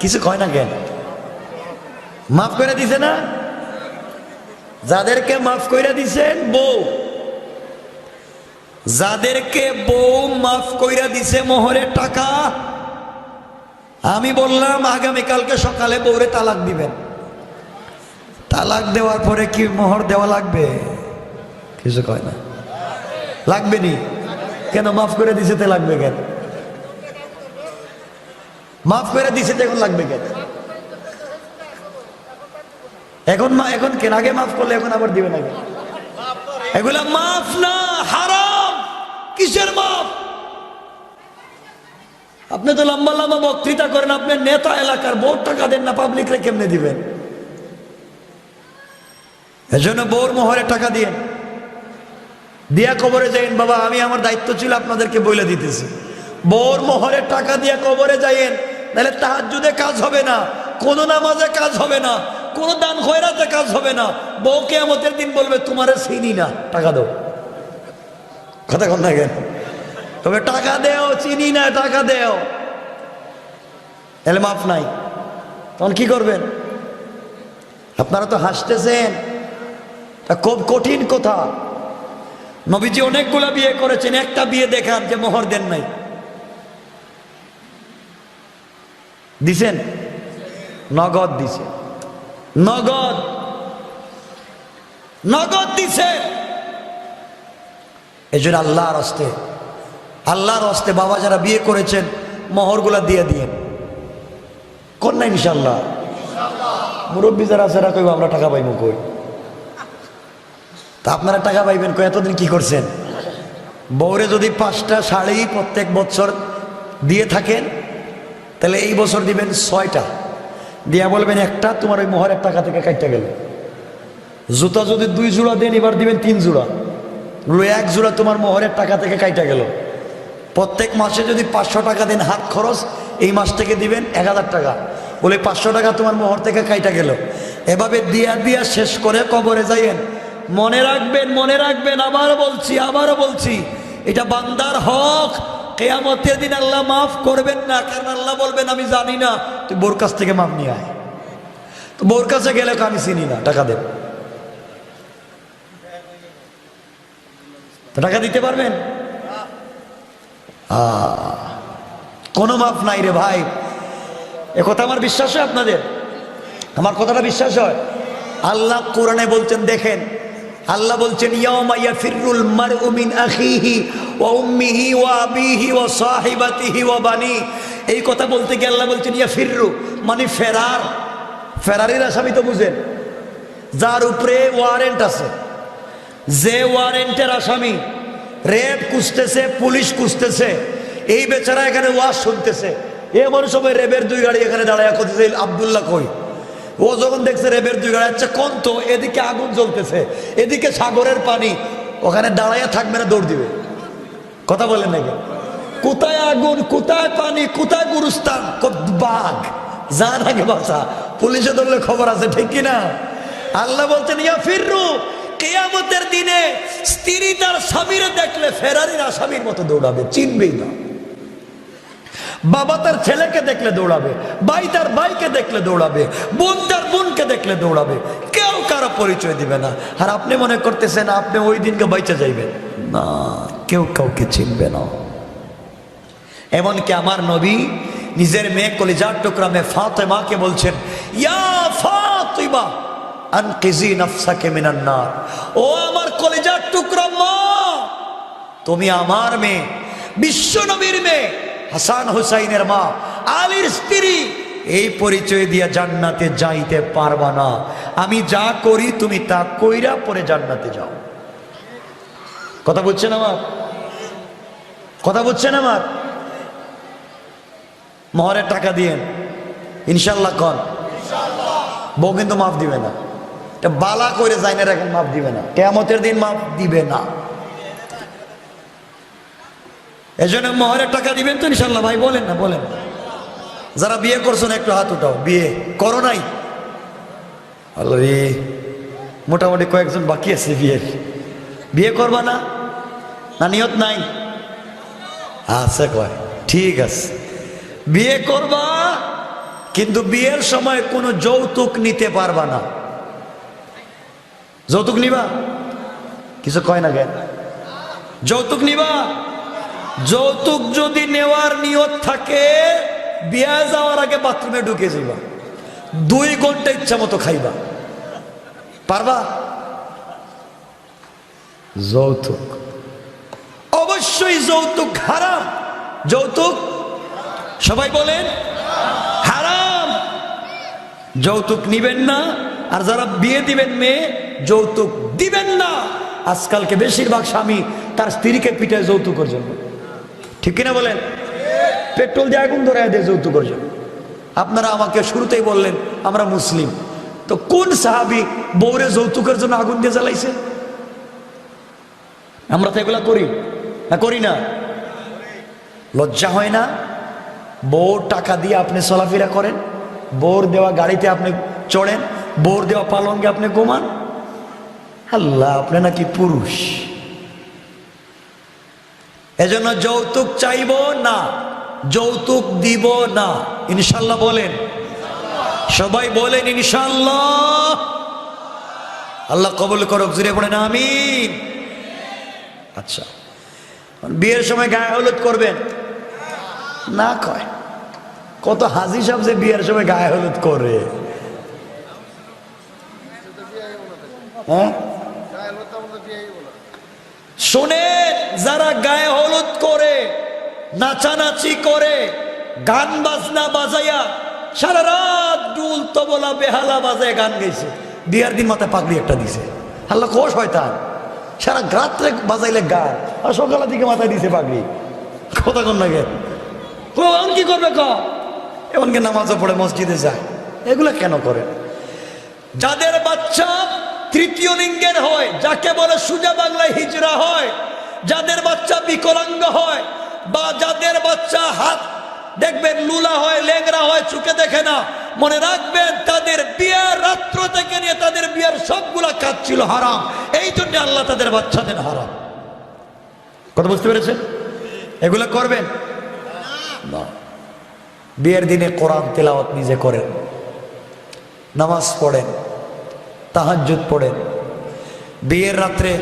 Speaker 2: কিছু কয় না কেন? মাফ করে দিছে না? যাদেরকে মাফ করে দিছেন বউ, যাদেরকে বউ মাফ কইরা দিছে মোহরের টাকা, আমি বললাম আগামীকালকে সকালে বউরে তালাক দিবেন। তালাক দেওয়ার পরে কি মোহর দেওয়া লাগবে? কিছু কয় না। লাগবে নি কেন? মাফ করে দিছে তে লাগবে কেন? মাফ করে দিছে তো এখন লাগবে কেন? এখন কেন? আগে মাফ করলে এখন আবার দিবে না কেন? এগুলা মাফ না, হারাম। কিসের মাফ? আপনি তো লম্বা লম্বা বক্তৃতা করেন, আপনি নেতা এলাকার, বউর টাকা দেন না, পাবলিকরে কেমনে দিবেন? এজন্য বউর মোহরে টাকা দিয়ে দিয়া কবরে যাইন। বাবা, আমি আমার দায়িত্ব ছিল আপনাদেরকে বলে দিতেছি, বউর মোহরে টাকা দিয়া কবরে যাইন, নাহলে তাহাজ্জুদে কাজ হবে না, কোন নামাজে কাজ হবে না, কোন দান খয়রাতে কাজ হবে না। বউ কিয়ামতের দিন বলবে তোমারে চিনি না, টাকা দাও। কথা কন না কেন? তবে টাকা দেও, চিনি না, টাকা দেও, এলে মাফ নাই। তখন কি করবেন? আপনারা তো হাসতেছেন, খুব কঠিন কথা। নবীজি অনেকগুলা বিয়ে করেছেন, একটা বিয়ে দেখান যে মোহর দেন নাই। দিছেন? নগদ দিছে, নগদ, নগদ দিছে। এই জন্য আল্লাহর হস্তে, আল্লাহর হস্তে বাবা যারা বিয়ে করেছেন মোহরগুলা দিয়ে দিয়েন। কোন না ইনশাল্লাহ? মুরব্বী যারা আছে এরা কইব আমরা টাকা পাইবো কই? তা আপনারা টাকা পাইবেন কই? এতদিন কি করছেন? বউরে যদি 5টা শাড়ি প্রত্যেক বছর দিয়ে থাকেন, তাহলে এই বছর দিবেন 6টা, দিয়া বলবেন একটা তোমার ওই মোহরের টাকা থেকে কাটতে গেল। জুতা যদি 2 জোড়া দেন, এবার দিবেন 3 জোড়া, 1 জোড়া তোমার মোহরের টাকা থেকে কাইটা গেল। প্রত্যেক মাসে যদি 500 টাকা দেন হাত খরচ, এই মাস থেকে দিবেন 1000 টাকা, বলে 500 টাকা তোমার মোহর থেকে কাইটা গেল। এভাবে দিয়া দিয়া শেষ করে কবরে যাইয়েন। মনে রাখবেন, মনে রাখবেন, আবারও বলছি, এটা বান্দার হক। কিয়ামতের দিন আল্লাহ মাফ করবেন না, কারণ আল্লাহ বলবেন আমি জানি না, তুই বোর কাছ থেকে মাফ নিয়ে আয়। তো বোর কাছে গেলে আমি চিনি না, টাকা দেব। টাকা দিতে পারবেন? কোনো মাফ নাই রে ভাই। এ কথা আমার বিশ্বাস হয় আপনাদের? আমার কথাটা বিশ্বাস হয়? আল্লাহ কোরআনে বলছেন, দেখেন আল্লাহ বলছেন ইয়াউমা ইয়াফিরুল মারউ মিন আখিহি ওয়া উম্মিহি ওয়া আবিহি ওয়া সাহিবাতিহি ওয়া বানি। এই কথা বলতে গিয়ে আল্লাহ বলছেন ইয়াফিরু মানে ফেরার। ফেরারির আসামি তো বুঝেন, যার উপরে ওয়ারেন্ট আছে, যে ওয়ারেন্টের আসামি, রেপ খুঁজতেছে, পুলিশ খুঁজতেছে, এই বেচারা এখানে ওয়াজ শুনতেছে। এমন সময় রেবের 2 গাড়ি এখানে দাঁড়ায় করতেছে, আব্দুল্লাহ কই? ও যখন দেখছে রেবের 2 গাড়ি, আচ্ছা কোন তো, এদিকে আগুন জ্বলতেছে, এদিকে সাগরের পানি, ওখানে দাঁড়াইয়া থাকবে না, দৌড় দিবে। কথা বলেন নাকি? কোথায় আগুন, কোথায় পানি, কোথায় গুরুস্থান, বাঘ, জান আগে বাঁচা, পুলিশে ধরলে খবর আছে, ঠিক কিনা? আল্লাহ বলছেন ইয়া ফিররু, কিয়ামতের দিনে স্ত্রী তার স্বামীরে দেখলে ফেরারির আসামির মতো দৌড়াবে, চিনবেই না। বাবা তার ছেলেকে দেখলে দৌড়াবে, ভাই তার ভাইকে দেখলে দৌড়াবে, বোন তার বোনকে দেখলে দৌড়াবে, কেউ কারো পরিচয় দিবে না। আর আপনি মনে করতেছেন আপনি ওই দিনকে বাইচা যাইবেন না, কেউ কাউকে চিনবে না। এমনকি আমার নবী নিজের মেয়ে কলিজার টুকরা মেয়ে ফাতেমাকে বলছেন, ইয়া ফাতিমা আনকিজি নাফসাকে মিনান নার, ও আমার কলিজার টুকরা মা, তুমি আমার মেয়ে, বিশ্ব নবীর মেয়ে, হাসান হুসাইনের মা, আলীর স্ত্রী, এই পরিচয় দিয়া জান্নাতে যাইতে পারবা না। আমি যা করি তুমি তা কইরা পরে জান্নাতে যাও। কথা বুঝছেন আমার? কথা বুঝছেন আমার? মোহরের টাকা দিয়েন ইনশাল্লাহ। কন বউ কিন্তু মাফ দিবে না। এটা বালা করে যায় না, এখন মাফ দিবে না, কিয়ামতের দিন মাফ দিবে না। এজন্য মোহরের টাকা দিবেন তো ইনশাল্লাহ? ভাই বলেন না, বলেন। যারা বিয়ে করছেন একটু হাত উঠাও। বিয়ে করো নাই? আল্লাহ রে, মোটামুটি কয়েকজন বাকি আছে বিয়ের। বিয়ে করবা না? না নিয়ত নাই? আচ্ছা, কয় ঠিক আছে, বিয়ে করবা, কিন্তু বিয়ের সময় কোনো যৌতুক নিতে পারবা না। যৌতুক নিবা? কিছু কয় না কেন? যৌতুক নিবা? যৌতুক যদি নেওয়ার নিয়ত থাকে, বিয়ে যাওয়ার আগে বাথরুমে ঢুকে যাইবা, 2 ঘন্টা ইচ্ছা মতো খাইবা। পারবা? যৌতুক অবশ্যই, যৌতুক হারাম। যৌতুক সবাই বলেন হারাম। যৌতুক নিবেন না। আর যারা বিয়ে দিবেন মেয়ে, যৌতুক দিবেন না। আজকালকে বেশিরভাগ স্বামী তার স্ত্রীকে পিটায় যৌতুকের জন্য, ঠিক কিনা বলেন? পেট্রোল দিয়ে আগুন ধরায় দেয় যৌতুকের জন্য। আপনারা আমাকে শুরুতেই বললেন আমরা মুসলিম, তো কোন সাহাবী বউরে যৌতুকের জন্য আগুন দিয়ে জ্বালাইছে? আমরা তো এগুলা করি না, করি না? লজ্জা হয় না? বউর টাকা দিয়ে আপনি চলাফেরা করেন, বউর দেওয়া গাড়িতে আপনি চড়েন, বউর দেওয়া পালঙ্গে আপনি ঘুমান। আল্লাহ, আপনি নাকি পুরুষ। এজন্য যৌতুক চাইব না, যৌতুক দিব না, ইনশাল্লাহ বলেন। সবাই বলেন ইনশাল্লাহ। আল্লাহ কবুল করুক, জুড়ে পড়েন আমিন। আচ্ছা, বিয়ের সময় গায়ে হলুদ করবেন না? কয় কত হাজি সাহেব যে বিয়ের সময় গায়ে হলুদ করে। হ্যাঁ, শোনেন, যারা গায়ে হলুদ করে, নাচানাচি করে, গান বাজনা বাজাইয়া সারা রাত ডুল তবলা বেহালা বাজায় গান গাইছে, বিয়ার দিন মাথায় পাগড়ি একটা দিছে। আল্লাহ কোষ শয়তান, সারা রাত্রে বাজাইলে গান, আর সকালের দিকে মাথায় দিছে পাগড়ি। কথা কন নাকি? এমন কি করবে? এমনকি নামাজও পড়ে মসজিদে যায়। এগুলো কেন করে? যাদের বাচ্চা তৃতীয় লিঙ্গের হয়, যাকে বলে সুজা বাংলায় হিজড়া হয়, যাদের বাচ্চা বিকলাঙ্গ হয়, বা যাদের বাচ্চা হাত দেখবেন লুলা হয়, লেংরা হয়, চোখে দেখে না, মনে রাখবেন তাদের বিয়ার রাত্র থেকে নিয়ে তাদের বিয়ার সবগুলা কাজ ছিল হারাম। এই জন্য আল্লাহ তাদের বাচ্চা দেন হারাম। কথা বুঝতে পেরেছেন? এগুলা করবেন না। বিয়ের দিনে কোরআন তেলাওয়াত নিজে করেন, নামাজ পড়েন, তাহাজ্জুদ পড়েন। বিয়ের রাত্রে,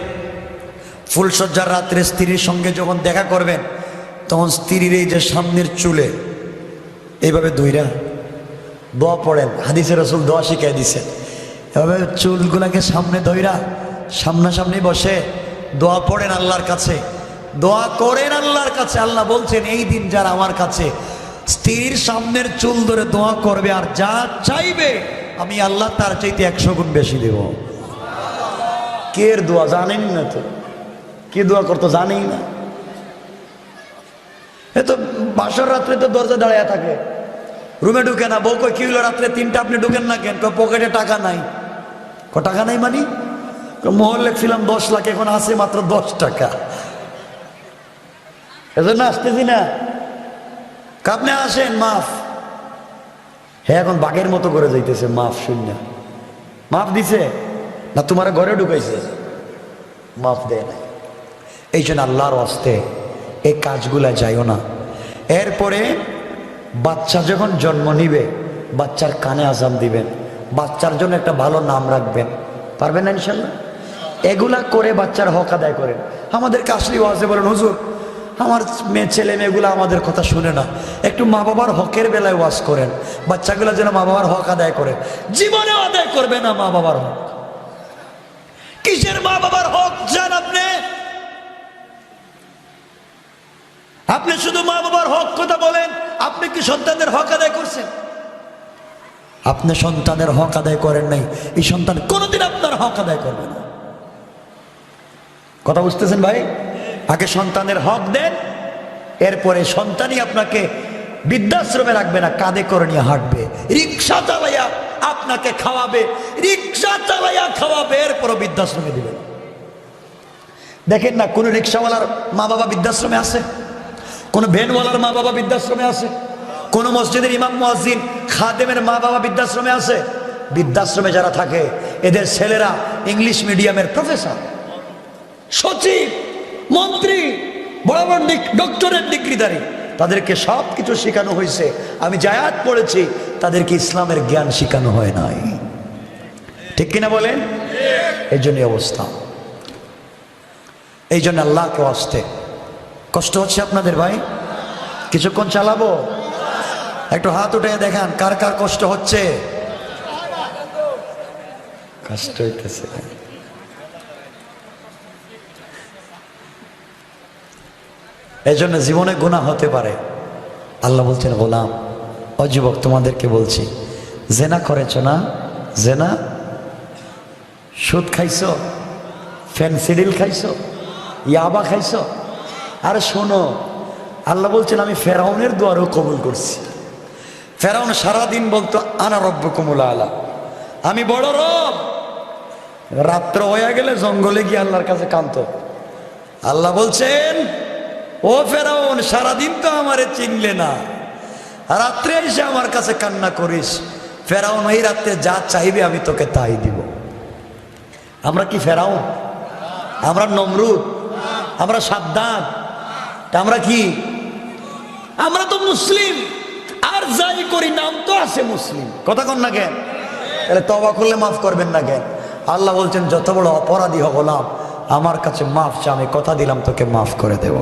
Speaker 2: ফুলসজ্জার রাত্রে স্ত্রীর সঙ্গে যখন দেখা করবেন, তখন স্ত্রীর এই যে সামনের চুলে এইভাবে ধইরা দোয়া পড়েন। হাদিসে রাসূল দোয়া শিখিয়ে দিছেন, এভাবে চুলগুলাকে সামনে ধইরা সামনাসামনি বসে দোয়া পড়েন আল্লাহর কাছে, দোয়া করেন আল্লাহর কাছে। আল্লাহ বলছেন, এই দিন যারা আমার কাছে স্ত্রীর সামনের চুল ধরে দোয়া করবে আর যা চাইবে, আমি আল্লাহ তার চাইতে 100 গুণ বেশি দেব। কের দোয়া জানেন না? তো কি দোয়া করতো জানেই না। এ তো বাসর রাত্রে তো দরজা দাঁড়িয়ে থাকে, রুমে ঢুকে না। বউ কই কি হলো রাত্রে 3টা আপনি ঢুকেন না কেন? পকেটে টাকা নাই। টাকা নাই মানে? মোহর লেখছিলাম 10 লাখ, এখন আছে মাত্র 10 টাকা, এজন্য আসতেছি না। আপনি আসেন, মাফ। হ্যাঁ, এখন বাঘের মতো করে যাইতেছে মাফ শূন্য। মাফ দিছে না? তোমার ঘরে ঢুকাইছে? মাফ দেয় না। এই জন্য আল্লাহর ওয়াস্তে এই কাজগুলা যাইও না। এরপরে বাচ্চা যখন জন্ম নিবে, বাচ্চার কানে আজান দিবেন, বাচ্চার জন্য একটা ভালো নাম রাখবেন। পারবেন না ইনশাল্লাহ? এগুলা করে বাচ্চার হক আদায় করেন। আমাদেরকে আসলে ওয়াজে বলেন, হুজুর আমার ছেলে মেয়েগুলো আমাদের কথা শুনে না, একটু মা বাবার হকের বেলায় ওয়াজ করেন, বাচ্চাগুলো যেন মা বাবার হক আদায় করে। জীবনে আদায় করবে না মা বাবার হক। কিসের মা বাবার হক জান আপনি? আপনি শুধু মা বাবার হক কথা বলেন, আপনি কি সন্তানদের হক আদায় করছেন? আপনি সন্তানের হক আদায় করেন নাই, এই সন্তান কোনোদিন আপনার হক আদায় করবে না। কথা বুঝতেছেন ভাই? আগে সন্তানের হক দেন, এরপরে সন্তানই আপনাকে বৃদ্ধাশ্রমে রাখবে না, কাঁধে করে নিয়ে হাঁটবে। রিক্সা চালাইয়া আপনাকে খাওয়াবে, রিক্সা চালাইয়া খাওয়াবে, এরপরও বৃদ্ধাশ্রমে দিবে। দেখেন না, কোন রিক্সাওয়ালার মা বাবা বৃদ্ধাশ্রমে আছে? কোন ভ্যানওয়ালার মা বাবা বৃদ্ধাশ্রমে আছে? কোন মসজিদের ইমাম মুয়াজ্জিন খাদেমের মা বাবা বৃদ্ধাশ্রমে আছে? বৃদ্ধাশ্রমে যারা থাকে এদের ছেলেরা ইংলিশ মিডিয়ামের প্রফেসর, সচিব, মন্ত্রী, বড় বড় ডক্টরেট ডিগ্রিধারী। তাদেরকে সব কিছু শেখানো হয়েছে। আমি জায়াত পড়েছি, তাদেরকে ইসলামের জ্ঞান শেখানো হয় নাই। ঠিক কিনা বলেন? এই জন্য অবস্থা। এই জন্য আল্লাহকে আসতে কষ্ট হচ্ছে আপনাদের ভাই। কিছুক্ষণ চালাবো, একটু হাত উঠে দেখান কার কার কষ্ট হচ্ছে। কষ্ট হইতেছে। এই জন্য জীবনে গুনাহ হতে পারে। আল্লাহ বলছেন, গোলাম ও যুবক, তোমাদেরকে বলছি, জেনা করেছো না? জেনা, সুদ খাইছো, ফেনসিডিল খাইছো, ইয়াবা খাইছো? আরে শোনো, আল্লাহ বলছেন আমি ফেরাউনের দুয়ারও কবুল করছি। ফেরাউন সারাদিন বলতো আনা রব্বুকুমুল আলা, আমি বড় রব। রাত্র হয়ে গেলে জঙ্গলে গিয়ে আল্লাহর কাছে কাঁদতো। আল্লাহ বলছেন, ও ফেরাউন, সারাদিন তো আমারে চিনলে না, রাত্রে এসে আমার কাছে কান্না করিস। ফেরাউন ওই রাত্রে যা চাইবে আমি তোকে তাই দিব। আমরা কি ফেরাউন? আমরা নমরুদ? আমরা সাদ্দাত? আমরা কি? আমরা তো মুসলিম। আর যাই করি নাম তো আছে মুসলিম। কথা কন না কেন? তাহলে তওবা করলে মাফ করবেন না কেন? আল্লাহ বলছেন, যত বড় অপরাধী হলাম, আমার কাছে মাফ চা, আমি কথা দিলাম তোকে মাফ করে দেব।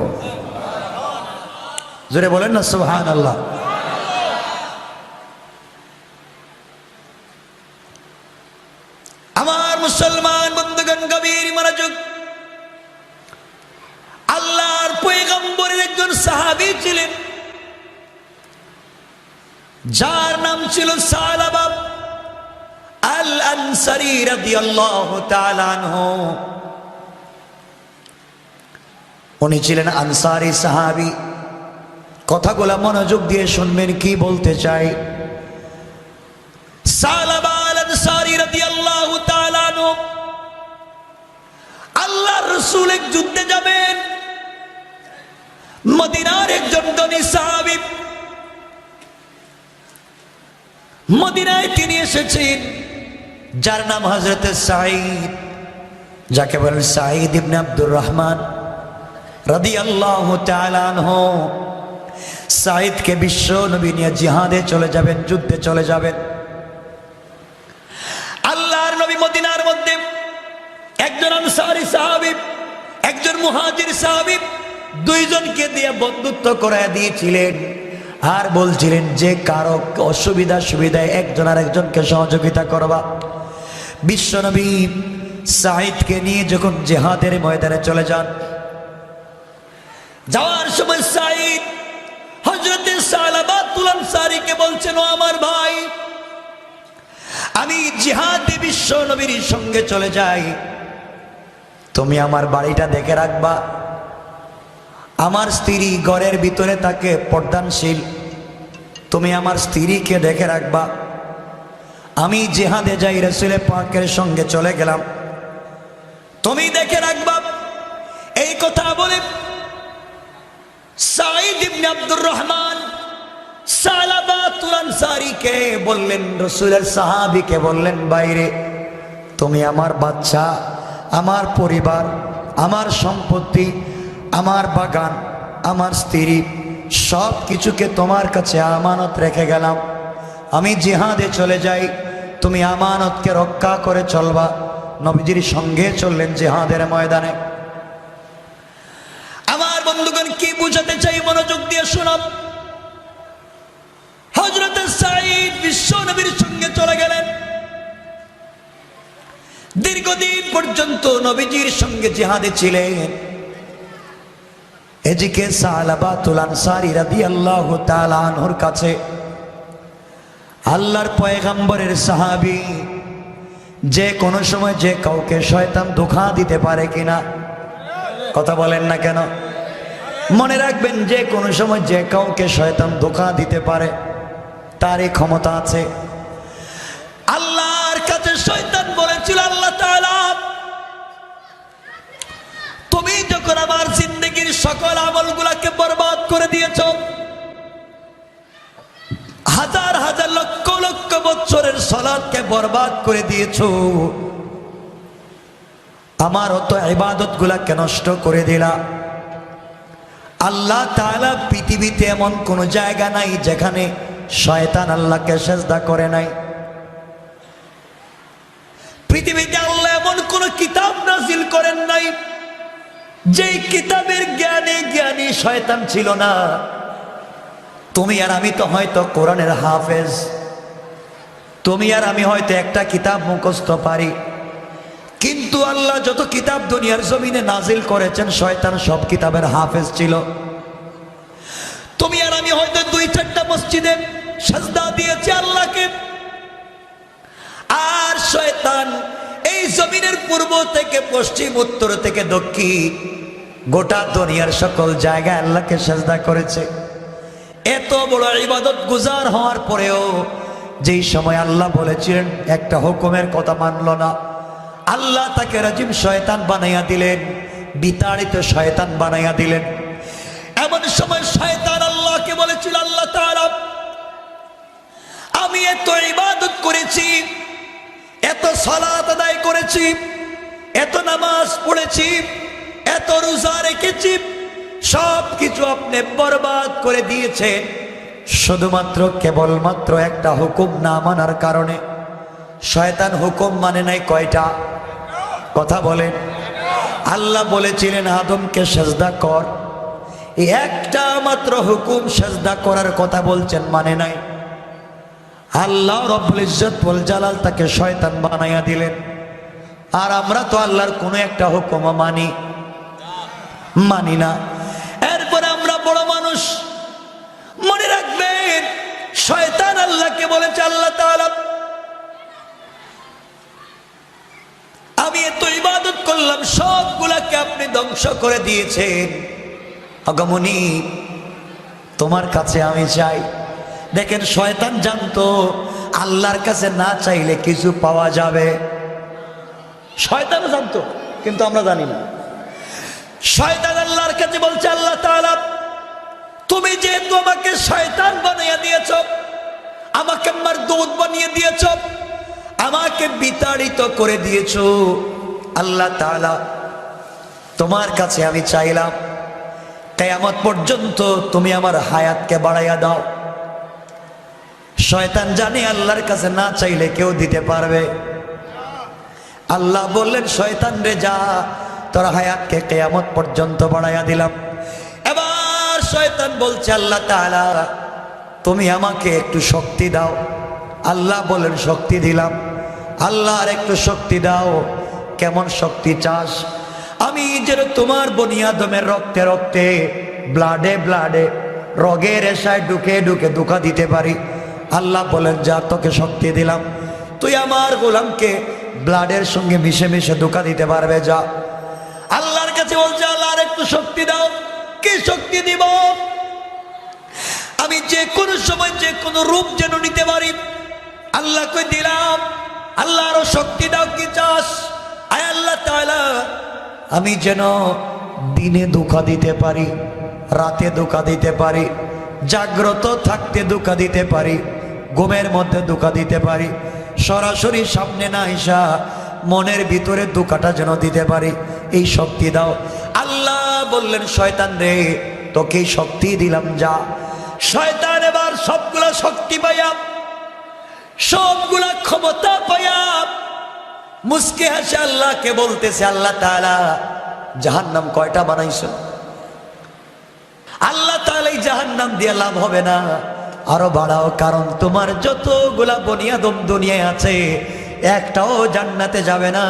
Speaker 2: জোরে বলেন না সুবহানাল্লাহ। আমার মুসলমান বন্ধুগণ, গভীর মনোযোগ। আল্লাহর পয়গম্বরের একজন সাহাবী ছিলেন, যার নাম ছিল সালাবা আল আনসারী রাদিয়াল্লাহু তাআলা আনহু। উনি ছিলেন আনসারী সাহাবী। কথাগুলো মনোযোগ দিয়ে শুনবেন, কি বলতে চাই। সালাবা আল আনসারী রাদিয়াল্লাহু তাআলা আনহু আল্লাহর রাসূল এক যুদ্ধে যাবেন। মদিনার একজন ধনী সাহাবী, মদিনায় তিনি এসেছেন, যার নাম হযরত সাঈদ, যাকে বলেন সাঈদ ইবনে আব্দুর রহমান রাদিয়াল্লাহু তাআলা আনহু। সাঈদকে বিশ্ব নবী নিয়ে জিহাদে চলে যাবেন, যুদ্ধে চলে যাবেন। আল্লাহর নবী মদিনার মধ্যে একজন আনসারী সাহাবী, একজন মুহাজির সাহাবী, দুইজনকে দিয়ে বন্ধুত্ব করায় দিয়েছিলেন। আর বলছিলেন যে কারো অসুবিধা সুবিধায় একজন আর একজনকে সহযোগিতা করবা। বিশ্বনবী সাঈদকে নিয়ে যখন জিহাদের ময়দানে চলে যান, যাওয়ার সময় সাঈদ হযরত সালাবাতুল আনসারীকে বলছেন, ও আমার ভাই, আমি জিহাদে বিশ্ব নবীর সঙ্গে চলে যাই, তুমি আমার বাড়িটা দেখে রাখবা। আমার স্ত্রী ঘরের ভিতরে থাকে পর্দানশীল, তুমি আমার স্ত্রীকে দেখে রাখবা। আমি জিহাদে যাই, রাসূল পাকের সঙ্গে চলে গেলাম, তুমি দেখে রাখবা। এই কথা বলে সাঈদ ইবনে আব্দুর রহমান সালাবাতুল আনসারীকে বললেন, রাসূলের সাহাবীকে বললেন, বাইরে তুমি আমার বাচ্চা, আমার পরিবার, আমার সম্পত্তি, আমার বাগান, আমার স্ত্রী, সব কিছুকে তোমার কাছে আমানত রেখে গেলাম। আমি জিহাদে চলে যাই, তুমি আমানতকে রক্ষা করে চলবা। নবীজির সঙ্গে চললেন জিহাদের ময়দানে। আমার বন্ধুগণ, কি বুঝাতে চাই মনোযোগ দিয়ে শোনাব। হযরত সাঈদ বিশ্ব নবীর সঙ্গে চলে গেলেন। দীর্ঘদিন পর্যন্ত নবীজির সঙ্গে জিহাদে ছিলেন। এদিকে সালাবাতুল আনসারী রাদিয়াল্লাহু তাআলা আনহুর কাছে আল্লাহর পয়গম্বরের সাহাবী, যে কোনো সময় যে কাউকে শয়তান ধোঁকা দিতে পারে কিনা? কথা বলেন না কেন? মনে রাখবেন, যে কোনো সময় যে কাউকে শয়তান ধোঁকা দিতে পারে, তারই ক্ষমতা আছে। আল্লাহ কাছে শয়তান বলেছিল, আল্লাহ তাআলা তুমি যখন আমার জিন্দেগির সকল আমলগুলোকে বরবাদ করে দিয়েছ, হাজার হাজার লক্ষ লক্ষ বছরের সালাতকে বরবাদ করে দিয়েছ, আমার অত ইবাদতগুলোকে নষ্ট করে দিলা। আল্লাহ তাআলা পৃথিবীতে এমন কোন জায়গা নাই যেখানে শয়তান আল্লাহকে সেজদা করে নাই। পৃথিবীতে আল্লাহ এমন কোন কিতাব নাজিল করেন নাই যেই কিতাবের জ্ঞানে জ্ঞানী শয়তান ছিল না। তুমি আর আমি তো হয়তো কোরআনের হাফেজ, তুমি আর আমি হয়তো একটা কিতাব মুখস্থ পারি, কিন্তু আল্লাহ যত কিতাব দুনিয়ার জমিনে নাজিল করেছেন শয়তান সব কিতাবের হাফেজ ছিল। তুমি আর আমি হয়তো 2-4টা মসজিদে সাজদা দিয়েছি আল্লাহকে, আর শয়তান এই জমিনের পূর্ব থেকে পশ্চিম, উত্তর থেকে দক্ষিণ, গোটা দুনিয়ার সকল জায়গায় আল্লাহকে সাজদা করেছে। এত বড় ইবাদত গুজার হওয়ার পরেও যেই সময় আল্লাহ বলেছিলেন একটা হুকুমের কথা মানল না, আল্লাহ তাকে রাজিম শয়তান বানাইয়া দিলেন, বিতাড়িত শয়তান বানাইয়া দিলেন। এমন সময় শয়তান আল্লাহকে বলেছিল, আল্লাহ তাআলা আমি এত ইবাদত করেছি, এত সালাত আদায় করেছি, এত নামাজ পড়েছি, এত রোজা রেখেছি, সব কিছু আপনি বরবাদ করে দিয়েছেন শুধুমাত্র কেবলমাত্র একটা হুকুম না মানার কারণে। শয়তান হুকুম মানে নাই কয়টা? কথা বলেন। আল্লাহ বলেছিলেন আদমকে সেজদা কর, এই একটা মাত্র হুকুম সেজদা করার কথা বলছেন, মানে নাই। আল্লাহ রব্বুল ইজ্জত ওয়াল জালাল তাকে শয়তান বানাইয়া দিলেন। আর আমরা তো আল্লাহর কোন একটা হুকুম মানি না। এরপর আমরা বড় মানুষ, মনে রাখবেন শয়তান আল্লাহকে বলেছে, আল্লাহ তাআলা আমি এত ইবাদত করলাম সবগুলাকে আপনি ধ্বংস করে দিয়েছেন, আগমনী তোমার কাছে আমি চাই। দেখেন শয়তান জানতো আল্লাহর কাছে না চাইলে কিছু পাওয়া যাবে, শয়তান জানতো, কিন্তু আমরা জানি না। শয়তান আল্লাহর কাছে বলছে, আল্লাহ তাআলা তুমি যেহেতু আমাকে শয়তান বানিয়ে দিয়েছ, আমাকে মারদুদ বানিয়ে দিয়েছ, আমাকে বিতাড়িত করে দিয়েছ, আল্লাহ তাআলা তোমার কাছে আমি চাইলাম কিয়ামত পর্যন্ত তুমি আমার হায়াতকে বাড়াইয়া দাও। শয়তান জানে আল্লাহর কাছে না চাইলে কেউ দিতে পারবে। আল্লাহ বললেন শয়তান রে যা, তোর হায়াতকে কিয়ামত পর্যন্ত বাড়াইয়া দিলাম। এবার শয়তান বলছে, আল্লাহ তাআলা তুমি আমাকে একটু শক্তি দাও। আল্লাহ বলেন শক্তি দিলাম। আল্লাহ আর একটু শক্তি দাও। কেমন শক্তি চাস? আমি যেন তোমার বনি আদমের রক্তে রক্তে, ব্লাডে ব্লাডে, রগে রেশায় ঢুকে ঢুকে ধোঁকা দিতে পারি। আল্লাহ বলেন যা, তোকে শক্তি দিলাম, তুই আমার গোলামকে ব্লাডের সঙ্গে মিশে মিশে ধোঁকা দিতে পারবে, যা। আল্লাহর কাছে বলছে, আল্লাহ আর একটু শক্তি দাও। কি শক্তি দিব? আমি যে কোনো সময় যে কোনো রূপ যেন নিতে পারি। আল্লাহকে দিলাম। আল্লাহ আরো শক্তি দাও, কি চাস? আয় আল্লাহ তাআলা আমি যেন দিনে ধোঁকা দিতে পারি, রাতে ধোঁকা দিতে পারি, জাগ্রত থাকতে ধোঁকা দিতে পারি, ঘুমের মধ্যে ধোঁকা দিতে পারি, সরাসরি সামনে না আইসা মনের ভিতরে ধোঁকাটা যেন দিতে পারি, এই শক্তি দাও। আল্লাহ বললেন শয়তান রে তোকে শক্তি দিলাম, যা। শয়তান এবার সবগুলা শক্তি পাইয়া, সবগুলা ক্ষমতা পাইয়া মুস্কে হাসে আল্লাহকে বলতেছে, আল্লাহ তাআলা জাহান্নাম কয়টা বানাইছো? আল্লাহ তাআলা এই জাহান্নাম দিয়ে লাভ হবে না, আরো বাড়াও, কারণ তোমার যতগুলা বনি আদম দুনিয়ায় আছে একটাও জান্নাতে যাবে না,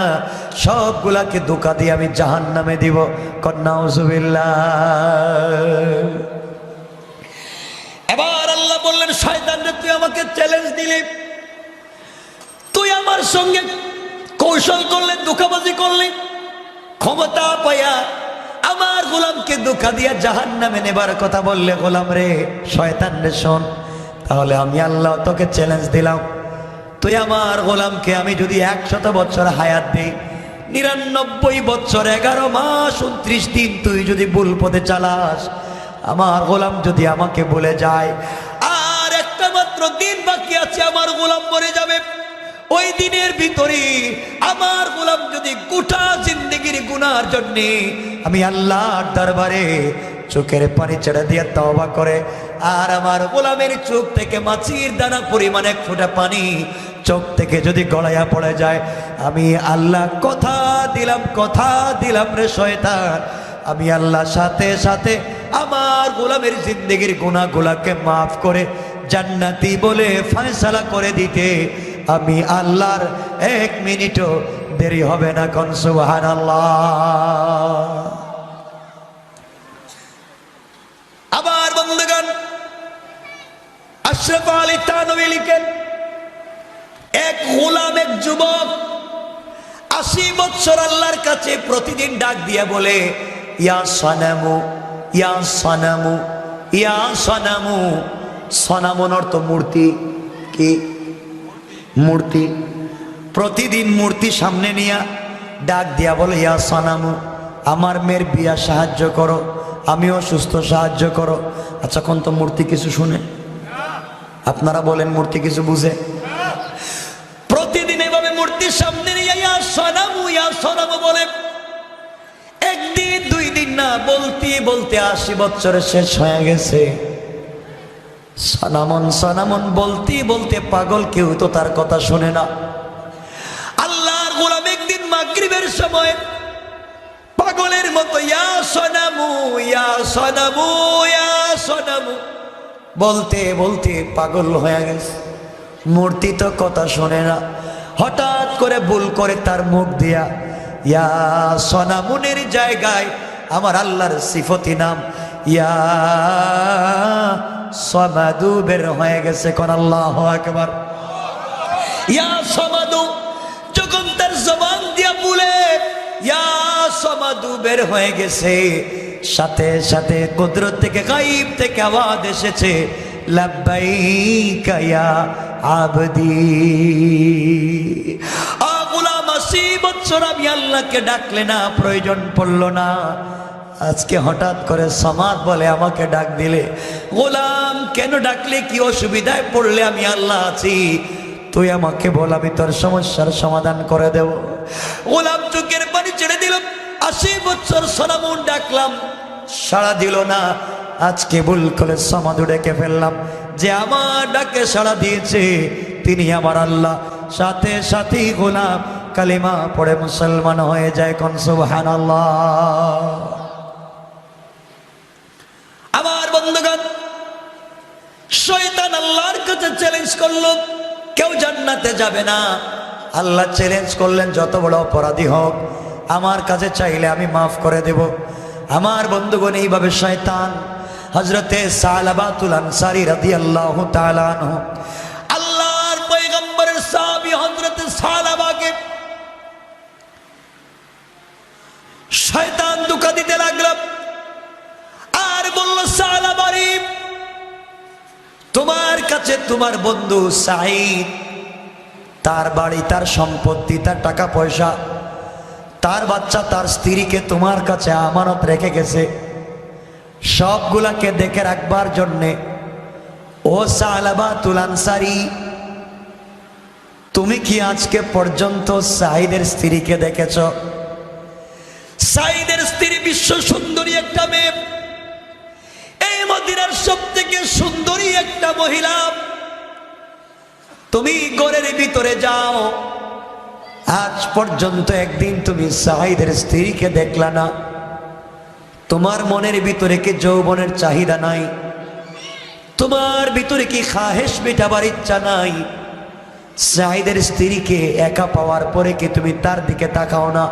Speaker 2: সবগুলাকে ধোঁকা দিয়ে আমি জাহান্নামে দিব। নাউজুবিল্লাহ। এবার আল্লাহ বললেন শয়তান রে তুই আমাকে চ্যালেঞ্জ দিলি, তুই আমার সঙ্গে কৌশল করলে, ধোঁকাবাজি করলি, ক্ষমতা পাইয়া আমার গোলামকে ধোঁকা দিয়া জাহান্নামে নেবার কথা বললে। গোলাম রে, শয়তান রে শোন, তাহলে আমি আল্লাহ তোকে চ্যালেঞ্জ দিলাম, তুই আমার গোলামকে আমি যদি 100 বছর হায়াত দিই, 99 বছর 11 মাস 29 দিন তুই যদি ভুল পথে চালাস, আমার গোলাম যদি আমাকে বলে যায় আর একটা মাত্র দিন বাকি আছে আমার গোলাম মরে যাবে, ওই দিনের ভিতরে আমার গোলাম যদি গোটা জিন্দেগির গুনার জন্য আমি আল্লাহর দরবারে চোখের পানি ছেড়ে দিয়ে তওবা করে, আর আমার গোলামের চোখ থেকে মাছির দানা পরিমাণ 1 ফোঁটা পানি চোখ থেকে যদি গড়াইয়া পড়ে যায়, আমি আল্লাহ কথা দিলাম রে শয়তান, আমি আল্লাহ সাথে সাথে আমার গোলামের জিন্দেগির গুনাহগুলোকে মাফ করে জান্নাতি বলে ফয়সালা করে দিতে আমি আল্লাহর 1 মিনিটও দেরি হবে না। কোন সুবহানাল্লাহ। আবার বন্ধুগণ, আশরাফ আলী থানভী লিখেন, এক গোলাম, এক যুবক 80 বছর আল্লাহর কাছে প্রতিদিন ডাক দিয়া বলে, ইয়া সনামু, ইয়া সনামু, ইয়া সনামু। সনামন অর্থ মূর্তি, কি মূর্তি। প্রতিদিন মূর্তি সামনে নিয়া ডাক দিয়া বলে, ইয়া সনামু, আমার মেয়ের বিয়া সাহায্য করো, আমিও সুস্থ সাহায্য করো। আচ্ছা, কোন তো মূর্তি কিছু শুনে? আপনারা বলেন মূর্তি কিছু বুঝে? প্রতিদিন এভাবে মূর্তির সামনে নিয়ে ইয়া সনামু বলে, একদিন 2 দিন না, বলতে বলতে 80 বছরের শেষ হয়ে গেছে। সনামন বলতে বলতে পাগল, কেউ তো তার কথা শোনে না। আল্লাহর গোলাম একদিন মাগরিবের সময় পাগলের মতো ইয়া সনামু, ইয়া সনামু, ইয়া সনামু বলতে বলতে পাগল হয়ে গেছে। মূর্তি তো কথা শোনে না। হঠাৎ করে ভুল করে তার মুখ দিয়া ইয়া সনামুনের জায়গায় আমার আল্লাহর সিফতি নাম ইয়া সমাদু বের হয়ে গেছে। কোন আল্লাহু আকবার। ইয়া সমাদু যখন তার জবান দিয়া বলে ইয়া সমাদু বের হয়ে গেছে, সাথে সাথে কুদরত থেকে, গায়ব থেকে আওয়াজ এসেছে, লাব্বাইকা ইয়া আবদি। গোলাম 80 বছর আমি আল্লাহকে ডাকলে না, প্রয়োজন পড়লো না, আজকে হঠাৎ করে সমাদ বলে আমাকে ডাক দিলে। গোলাম কেন ডাকলে, কি অসুবিধায় পড়লে? আমি আল্লাহ আছি, তুই আমাকে বল, আমি তোর সমস্যার সমাধান করে দেব। গোলাম চোখের পানি ছেড়ে দিল। 80 বছর সনামুন ডাকলাম, সাড়া দিল না। আজকে ভুল করে সমাদু ডেকে ফেললাম, যে আমার ডাকে সাড়া দিয়েছে তিনি আমার আল্লাহ। সাথে সাথেই গোলাম কালিমা পড়ে মুসলমান হয়ে যায়। কোন সুবহানাল্লাহ। আমার বন্ধুগণ, শয়তান আল্লাহর কাছে চ্যালেঞ্জ করলো, কেউ জান্নাতে যাবে না। আল্লাহ চ্যালেঞ্জ করলেন, যত বড় অপরাধী হোক আমার কাছে চাইলে আমি মাফ করে দেব। আমার বন্ধুগণ, এইভাবে শয়তান হযরতে সালাবাতুল আনসারী রাদিয়াল্লাহু তাআলা আনহু, আল্লাহর পয়গম্বরের সাহাবী হযরতে সালাবাকে শয়তান ধোঁকা দিতে লাগলো আর বলল, সালাবারে, তোমার কাছে তোমার বন্ধু সাঈদ, তার বাড়ি, তার সম্পত্তি, তার টাকা পয়সা, তার বাচ্চা, তার স্ত্রীকে তোমার কাছে আমানত রেখে গেছে। সবগুলাকে দেখে রাখবার জন্যে ও সালাবাতুল আনসারী, তুমি কি আজকে পর্যন্ত সাঈদের স্ত্রীকে দেখেছ? সাঈদের স্ত্রী বিশ্ব সুন্দরী একটা মেয়ে, এই মদিনার সবথেকে সুন্দরী একটা মহিলা। তুমি ঘরের ভিতরে যাও, আজ পর্যন্ত একদিন তুমি সাঈদের স্ত্রীকে দেখলা না। তোমার মনের ভিতরে কি যৌবনের চাহিদা নাই? তোমার ভিতরে কি খাহেশ মেটাবার ইচ্ছা নাই? সাঈদের স্ত্রীকে একা পাওয়ার পরে কি তুমি তার দিকে তাকাও না?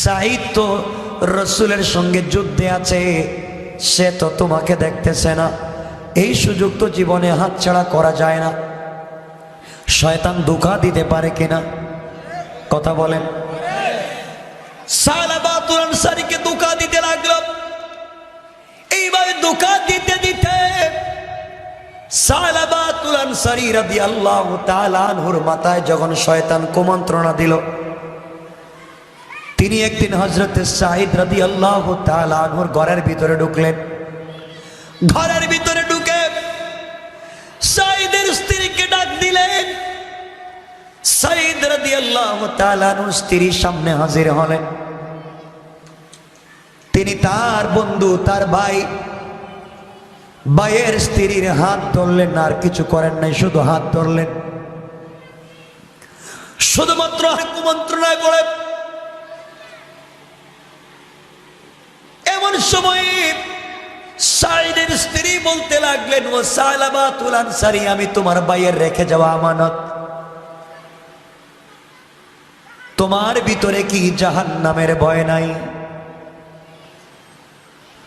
Speaker 2: সাঈদ তো রাসূলের সঙ্গে যুদ্ধে আছে, সে তো তোমাকে দেখতেছে না। এই সুযোগ তো জীবনে হাতছাড়া করা যায় না। শয়তান ধোঁকা দিতে পারে কিনা? কথা বলেন। সালাবাতুল আনসারীকে ধোঁকা দিতে লাগলো। এইভাবে ধোঁকা দিতে দিতে সালাবাতুল আনসারী রাদিয়াল্লাহু তাআলা আনহুর মাথায় যখন শয়তান কুমন্ত্রণা দিল, তিনি একদিন হযরত সাঈদ রাদিয়াল্লাহু তাআলা আনহুর ঘরের ভিতরে ঢুকলেন। ঘরের ভিতরে ঢুকে সাঈদের স্ত্রীকে ডাক দিলেন। সাঈদ রাদিয়াল্লাহু তাআলা আনহুর স্ত্রীর সামনে হাজির হলেন। তিনি তার বন্ধু, তার ভাইয়ের স্ত্রীর হাত ধরলেন, আর কিছু করেন নাই, শুধু হাত ধরলেন। শুধুমাত্র কুমন্ত্রণায় পড়ে এমন সময় সাঈদের স্ত্রী বলতে লাগলেন, ও সালাবাতুল আনসারী, আমি তোমার ভাইয়ের রেখে যাওয়া আমানত। তোমার ভিতরে কি জাহান্নামের ভয় নাই?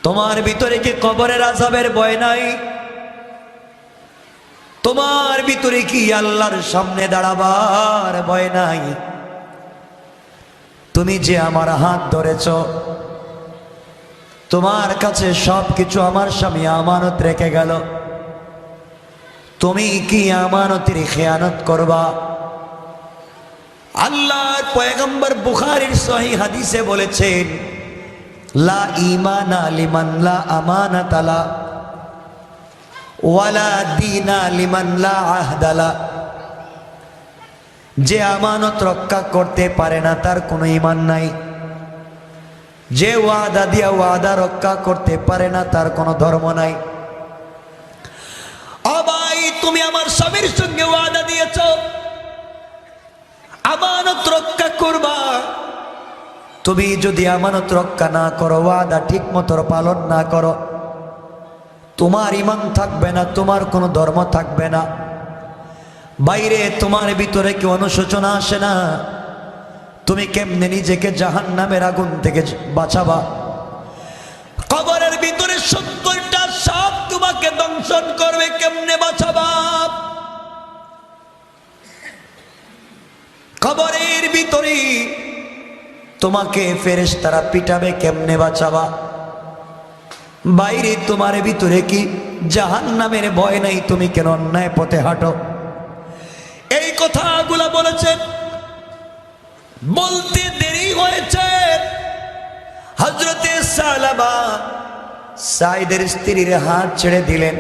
Speaker 2: তোমার ভিতরে কি কবরের আযাবের ভয় নাই? তোমার ভিতরে কি আল্লাহর সামনে দাঁড়াবার ভয় নাই? তুমি যে আমার হাত ধরেছ, তোমার কাছে সবকিছু আমার স্বামী আমানত রেখে গেল, তুমি কি আমানতের খেয়ানত করবা? আল্লাহর পয়গম্বর বুখারীর সহিহ হাদিসে বলেছেন, লা ঈমানা লিমান লা আমানাতা লা ওয়ালা দীনা লিমান লা আহদা লা। যে আমানত রক্ষা করতে পারে না তার কোনো ঈমান নাই, যে ওয়াদা দিয়া ওয়াদা রক্ষা করতে পারে না তার কোনো ধর্ম নাই। ও ভাই, তুমি আমার স্বামীর সঙ্গে ওয়াদা দিয়েছ আমানত রক্ষা করবা, তুমি যদি আমানত রক্ষা না করো, ওয়াদা ঠিক মতো পালন না করো, তোমার ঈমান থাকবে না, তোমার কোনো ধর্ম থাকবে না। বাইরে তোমার ভিতরে কি অনুশোচনা আসে না? তুমি কেমনে নিজেকে জাহান্নামের আগুন থেকে বাঁচাবা? কবরের ভিতরে 70টা সাপ তোমাকে দংশন করবে, কেমনে বাঁচাবা? কবরের ভিতরে তোমাকে ফেরেশতারা পিটাবে, কেমনে বাঁচাবা? বাইরে তোমার ভিতরে কি জাহান্নামের ভয় নাই? তুমি কেন অন্যায় পথে হাঁটো? এই কথাগুলো বলেছেন, বলতে দেরি হয়েছে। হযরতে সালাবা সাঈদের স্ত্রীর হাত ছেড়ে দিলেন,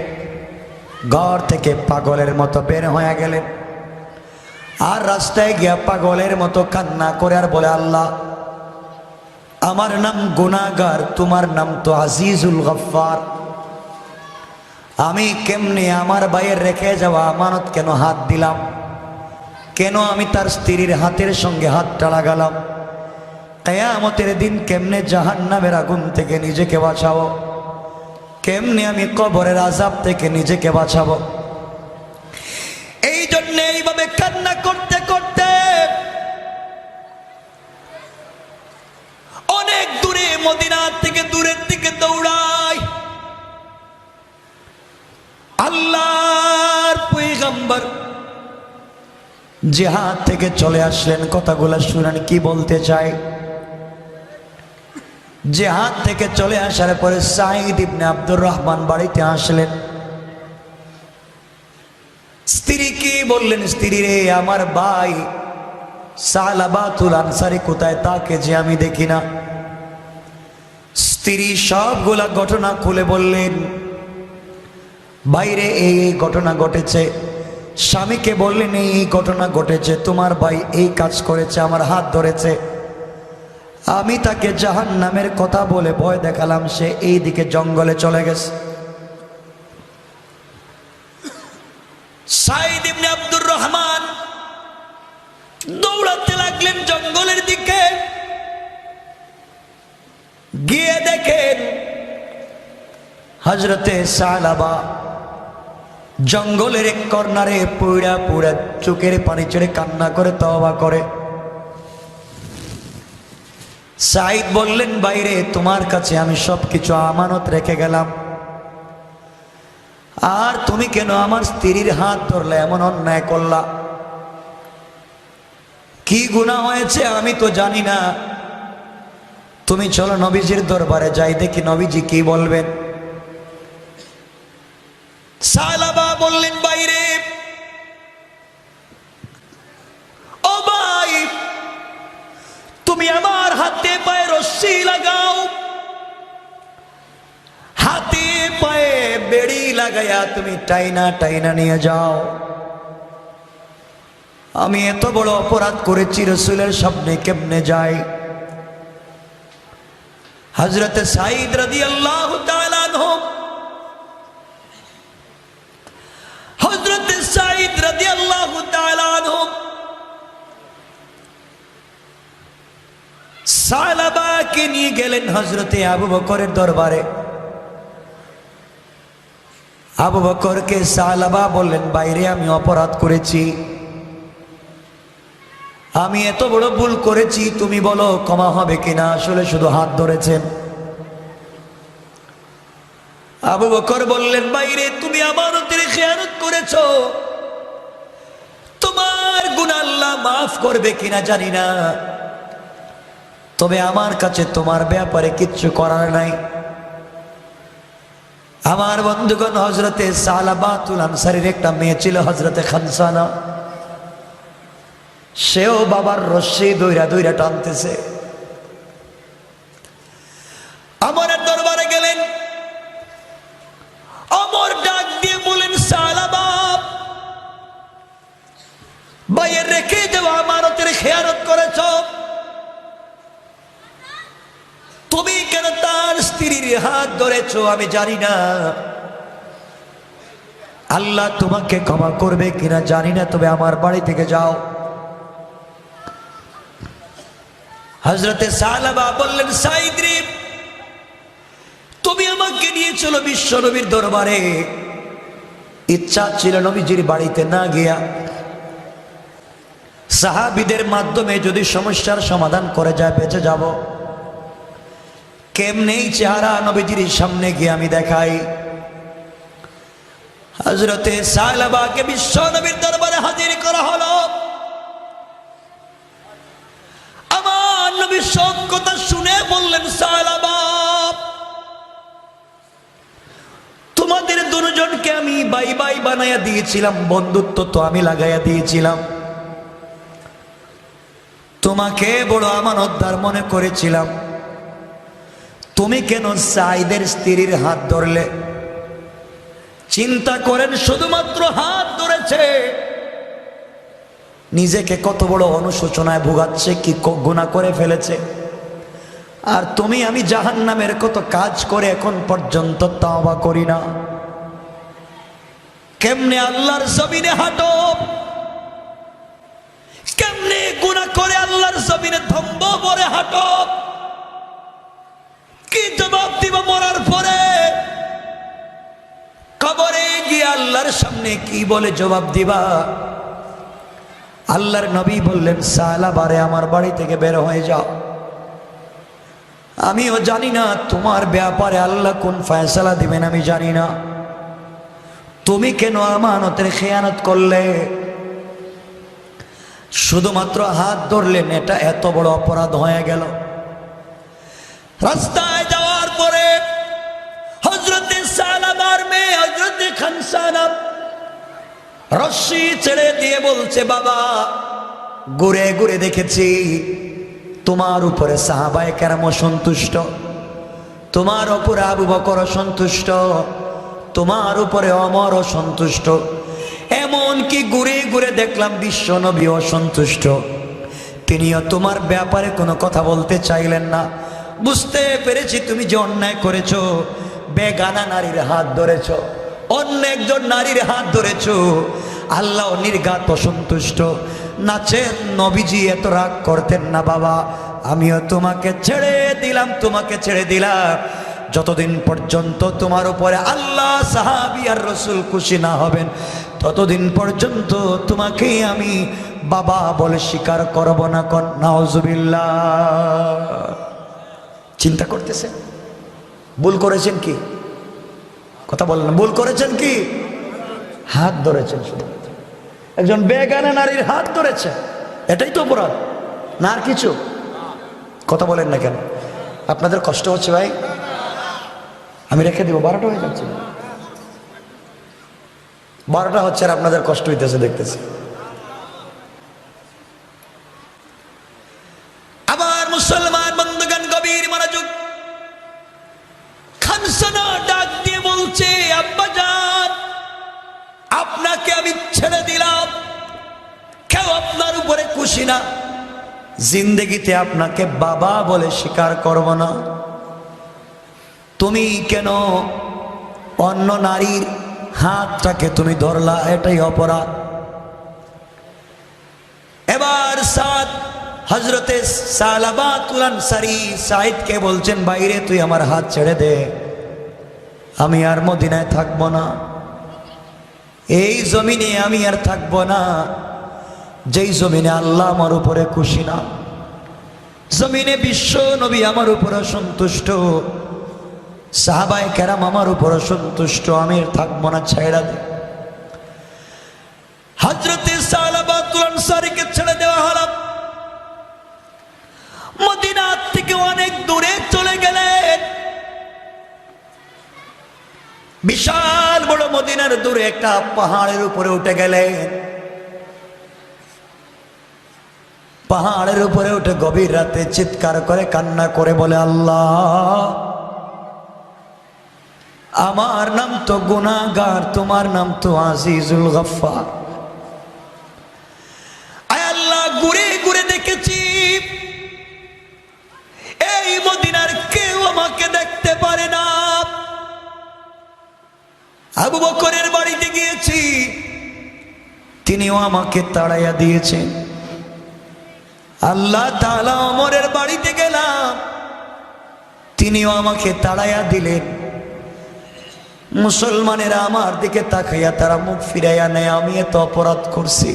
Speaker 2: ঘর থেকে পাগলের মতো বের হয়ে গেলেন। আর রাস্তায় গিয়া পাগলের মতো কান্না করে আর বলে, আল্লাহ, আমার নাম গুনাহগার, তোমার নাম তো আজিজুল গফফার। আমি কেমনে আমার ভাইয়ের রেখে যাওয়া আমানত কেন হাত দিলাম? কেন আমি তার স্ত্রীর হাতের সঙ্গে হাতটা লাগালাম? কিয়ামতের দিন কেমনে জাহান্নামের আগুন থেকে নিজেকে বাঁচাবো? কেমনে আমি কবরের আযাব থেকে নিজেকে বাঁচাবো? এই জন্য এইভাবে কান্না করতে করতে অনেক দূরে, মদিনা থেকে দূরের দিকে দৌড়ায়। আল্লাহর পয়গম্বর জিহাদ থেকে চলে আসলেন। কথাগুলো শুনেন কি বলতে চাই। জিহাদ থেকে চলে আসার পরে সাঈদ ইবনে আব্দুর রহমান বাড়িতে আসলেন। স্ত্রীকে বললেন, স্ত্রী রে, আমার ভাই সালাবাতুল আনসারী কোথায়? তাকে যে আমি দেখি না। স্ত্রী সবগুলা ঘটনা খুলে বললেন, বাইরে এই ঘটনা ঘটেছে। স্বামীকে বললেন, এই ঘটনা ঘটেছে, তোমার ভাই এই কাজ করেছে, আমার হাত ধরেছে, আমি তাকে জাহান্নামের কথা বলে ভয় দেখালাম, সে এই দিকে জঙ্গলে চলে গেছে। সাঈদ ইবনে আব্দুর রহমান দৌড়াতে লাগলেন জঙ্গলের দিকে। গিয়ে দেখেন হযরতে সালাবা জঙ্গলের এক কর্নারে পুরা পুরা চোখের পানি ছেড়ে কান্না করে তওবা করে। সাঈদ বললেন, বাইরে তোমার কাছে আমি সবকিছু আমানত রেখে গেলাম, আর তুমি কেন আমার স্ত্রীর হাত ধরলে, এমন অন্যায় করলা? কি গুনাহ হয়েছে আমি তো জানি না, তুমি চলো নবীজির দরবারে যাই, দেখি নবীজি কি বলবেন। সালাবা বললেন, বাইরে পায়ে বেড়ি লাগাইয়া তুমি টাইনা টাইনা নিয়ে যাও। আমি এত বড় অপরাধ করেছি, রসুলের সামনে কেমনে যাই? হযরত সাঈদ রাদিয়াল্লাহু তাআলা আনহু, হযরত সাঈদ রাদিয়াল্লাহু তাআলা আনহু সালাবাকে নিয়ে গেলেন হযরতে আবু বকরের দরবারে। আবু বকরকে সালাবা বললেন, বাইরে আমি অপরাধ করেছি, আমি এত বড় ভুল করেছি, তুমি বলো ক্ষমা হবে কিনা? আসলে শুধু হাত ধরেছেন। আবু বকর বললেন, বাইরে তুমি আমানতের খেয়ানত করেছো, তোমার গুনাহ আল্লাহ মাফ করবে কিনা জানি না, তবে আমার কাছে তোমার ব্যাপারে কিচ্ছু করার নাই। আমার বন্ধুগণ, হযরতে সালাবাতুল আনসারীর একটা মেয়ে ছিল হযরতে খানসানা, সেও বাবার রশ্মি দইরা দইরা টানতেছে। আমরের দরবারে গেলেন, আমর ডাক দিয়ে বলেন, সালাবা, ভাইয়ের রেখে দেওয়া আমানতের খেয়ানত করেছ, তুমি কেন তার স্ত্রীর হাত ধরেছো আমি জানি না, আল্লাহ তোমাকে ক্ষমা করবে কিনা জানি না, তবে আমার বাড়ি থেকে যাও। হযরতে সালাবা বললেন, সাঈদ রে, তুমি আমাকে নিয়ে চলো বিশ্ব নবীর দরবারে। ইচ্ছা ছিল নবীজির বাড়িতে না গিয়া সাহাবীদের মাধ্যমে যদি সমস্যার সমাধান করে যায় বেঁচে যাব। কেমনেই চেহারা নবীজির সামনে গিয়ে আমি দেখাই। হযরতে সালাবাকে বিশ্ব নবীর দরবারে হাজির করা হলো। আমার নবী সব কথা শুনে বললেন, সালাবা, তোমাদের দুজনকে আমি বাই বাই বানাইয়া দিয়েছিলাম, বন্ধুত্ব তো আমি লাগাইয়া দিয়েছিলাম, তোমাকে বড় আমানতদার মনে করেছিলাম, তুমি কেন সাঈদের স্ত্রীর হাত ধরলে? চিন্তা করেন, শুধুমাত্র হাত ধরেছে, নিজেকে কত বড় অনুশোচনায় ভোগাচ্ছে, কি গুনাহ করে ফেলেছে। আর তুমি আমি জাহান্নামের কত কাজ করে এখন পর্যন্ত তাওবা করি না। কেমনে আল্লাহর জমিনে হাঁটো, কেমনে গুনাহ করে আল্লাহর জমিনে ধম্ব ভরে হাঁটো, কি জবাব দিবা মরার পরে? কবরে গিয়ে আল্লাহর সামনে কি বলে জবাব দিবা? আল্লাহর নবী বললেন, সালাবারে আমার বাড়ি থেকে বের হয়ে যাও, আমিও জানি না তোমার ব্যাপারে আল্লাহ কোন ফয়সালা দিবেন, আমি জানি না, তুমি কেন আমানতের খেয়ানত করলে? শুধুমাত্র হাত ধরলেন, এটা এত বড় অপরাধ হয়ে গেল। রাস্তায় যাওয়ার পরে হযরতে সালাবার মেয়ে হযরতে খানসানা রশ্মি ছেড়ে দিয়ে বলছে, বাবা, ঘুরে ঘুরে দেখেছি তোমার উপরে সাহাবায়ে কেরাম সন্তুষ্ট, তোমার উপরে আবু বকর সন্তুষ্ট, তোমার উপরে ওমর সন্তুষ্ট, এমনকি ঘুরে ঘুরে দেখলাম বিশ্ব নবী সন্তুষ্ট, তিনিও তোমার ব্যাপারে কোনো কথা বলতে চাইলেন না। বুঝতে পেরেছি তুমি যে অন্যায় করেছো, বেগানা নারীর হাত ধরেছ, অন্য একজন নারীর হাত ধরেছ, আল্লাহ নির্ঘাত অসন্তুষ্ট। নাচেন নবীজি এত রাগ করতেন না, বাবা, আমিও তোমাকে ছেড়ে দিলাম, তোমাকে ছেড়ে দিলাম, যতদিন পর্যন্ত তোমার উপরে আল্লাহ, সাহাবী আর রসুল খুশি না হবেন, ততদিন পর্যন্ত তোমাকে আমি বাবা বলে স্বীকার করব না। নাউজুবিল্লাহ। চিন্তা করতেছেন ভুল করেছেন কি? কথা বললেন, ভুল করেছেন কি? হাত ধরেছেন, শুধু একজন বেগানা নারীর হাত ধরেছে, এটাই তো অপরাধ না, আর কিছু? কথা বলেন না কেন? আপনাদের কষ্ট হচ্ছে ভাই? আমি রেখে দিব, 12টা হয়ে যাচ্ছে, 12টা হচ্ছে আর আপনাদের কষ্ট হইতেছে দেখতেছি। আবার মুসলমান বন্ধুগণ গভীর মনোযোগ, খানসানা ডাক দিয়ে বলছে, উপরে খুশি না, জিন্দেগিতে আপনাকে বাবা বলে স্বীকার করব না। তুমি কেন অন্য নারীর হাতটাকে তুমি ধরলা, এটাই অপরাধ। এবার সাদ হযরতে সালাবাতুল আনসারী সাইদকে বলছেন, বাইরে তুই আমার হাত ছেড়ে দে, আমি আর মদিনায় থাকবো না, এই জমিনে আমি আর থাকবো না, যেই জমিনে আল্লাহ আমার উপরে খুশি না, জমিনে বিশ্ব নবী আমার উপরে সন্তুষ্ট, সাহাবায়ে কেরাম আমার উপরে সন্তুষ্ট, আমি আর থাকবো না, ছেড়ে দে। হযরতে সালাবাতুল আনসারীকে ছেড়ে দেওয়া হলো। মদিনা থেকে অনেক দূরে চলে গেলেন। বিশাল বড় মদিনার দূরে একটা পাহাড়ের উপরে উঠে গেলেন। পাহাড়ের উপরে উঠে গভীর রাতে চিৎকার করে কান্না করে বলে, আল্লাহ, আমার নাম তো গুনাহগার, তোমার নাম তো আজিজুল গফফার। আয় আল্লাহ, ঘুরে ঘুরে দেখেছি এই মদিনার কেউ আমাকে দেখতে পারে না। আবু বকরের বাড়িতে গিয়েছি, তিনিও আমাকে তাড়াইয়া দিয়েছেন। আল্লাহ তাআলা ওমরের বাড়িতে গেলাম, তিনিও আমাকে তাড়াইয়া দিলেন। মুসলমানেরা আমার দিকে তাকাইয়া তারা মুখ ফিরাইয়া নেয়, আমি এত অপরাধ করছি।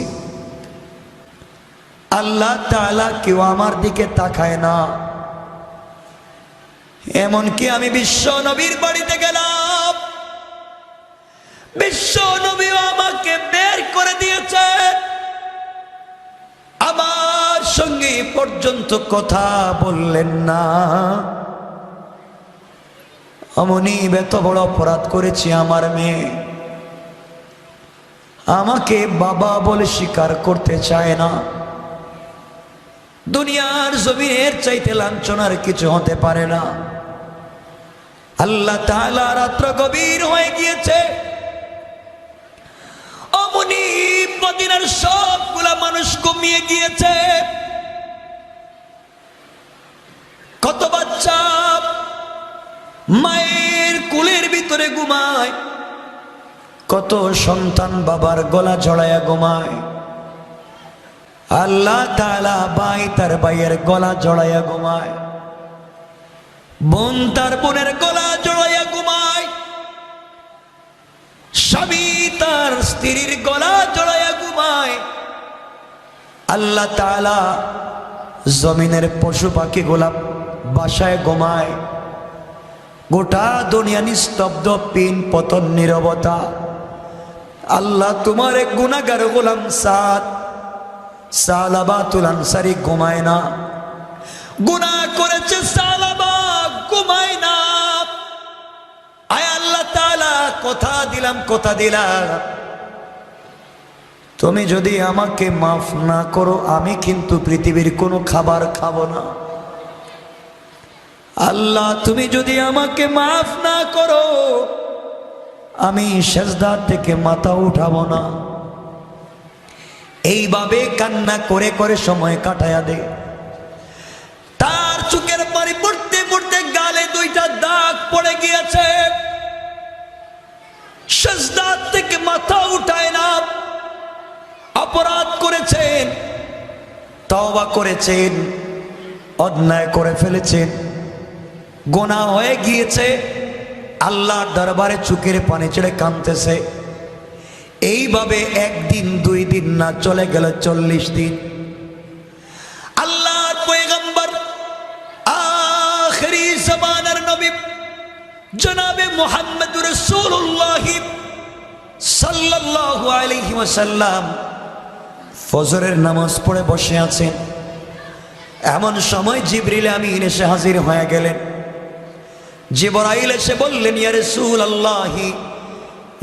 Speaker 2: আল্লাহ তাআলা কেউ আমার দিকে তাকায় না। এমনকি আমি বিশ্ব নবীর বাড়িতে গেলাম, বিশ্ব নবীও আমাকে বের করে দিয়েছে, আমার সঙ্গে পর্যন্ত কথা বললেন না। অমনি এত বড় অপরাধ করেছি, আমার মেয়ে আমাকে বাবা বলে স্বীকার করতে চায় না। দুনিয়ার জমিনের চাইতে লাঞ্ছনার কিছু হতে পারে না। আল্লাহ তাআলা রাত্র গভীর হয়ে গিয়েছে, অমনি মদিনার সবগুলা মানুষ ঘুমিয়ে গিয়েছে। কত বাচ্চা মায়ের কোলের ভিতরে ঘুমায়, কত সন্তান বাবার গলা জড়ায়া ঘুমায়। আল্লাহ তাআলা ভাই তার ভাইয়ের গলা জড়ায়া ঘুমায়, বোন তার বোনের গলা জড়ায়া ঘুমায়, স্বামী তার স্ত্রীর গলা জড়ায়া ঘুমায়। আল্লাহ তাআলা জমিনের পশু পাখি গোলাপ বাসায় ঘুমায়। গোটা দুনিয়া নিস্তব্ধ, পিন পতন, নীরবতা। আল্লাহ তোমার এক গুনাহগার গোলাম সালাবাতুল আনসারী ঘুমায় না, গুনাহ করেছে সালাবা, ঘুমায় না। আয় আল্লাহ তাআলা, কথা দিলাম, তুমি যদি আমাকে মাফ না করো, আমি কিন্তু পৃথিবীর কোনো খাবার খাবো না। আল্লাহ, তুমি যদি আমাকে মাফ না করো, আমি সেজদা থেকে মাথা উঠাবো না। এইভাবে কান্না করে করে সময় কাটায়া দে। তার চোখের পানি পড়তে পড়তে গালে দুইটা দাগ পড়ে গিয়েছে। সেজদা থেকে মাথা উঠায় না। অপরাধ করেছেন, তওবা করেছেন, অন্যায় করে ফেলেছেন, গুনাহ হয়ে গিয়েছে। আল্লাহর দরবারে চোখের পানি ছেড়ে কাঁদতেছে। এইভাবে একদিন দুই দিন না, চলে গেল 40 দিন। আল্লাহর পয়গম্বর আখিরি জামানার নবী জনাবে মুহাম্মদুর রাসূলুল্লাহ সাল্লাল্লাহু আলাইহি ওয়াসাল্লাম ফজরের নামাজ পড়ে বসে আছেন। এমন সময় জিবরিল আমিন এসে হাজির হয়ে গেলেন। জিবরাইল এসে বললেন, ইয়া রাসূলুল্লাহ,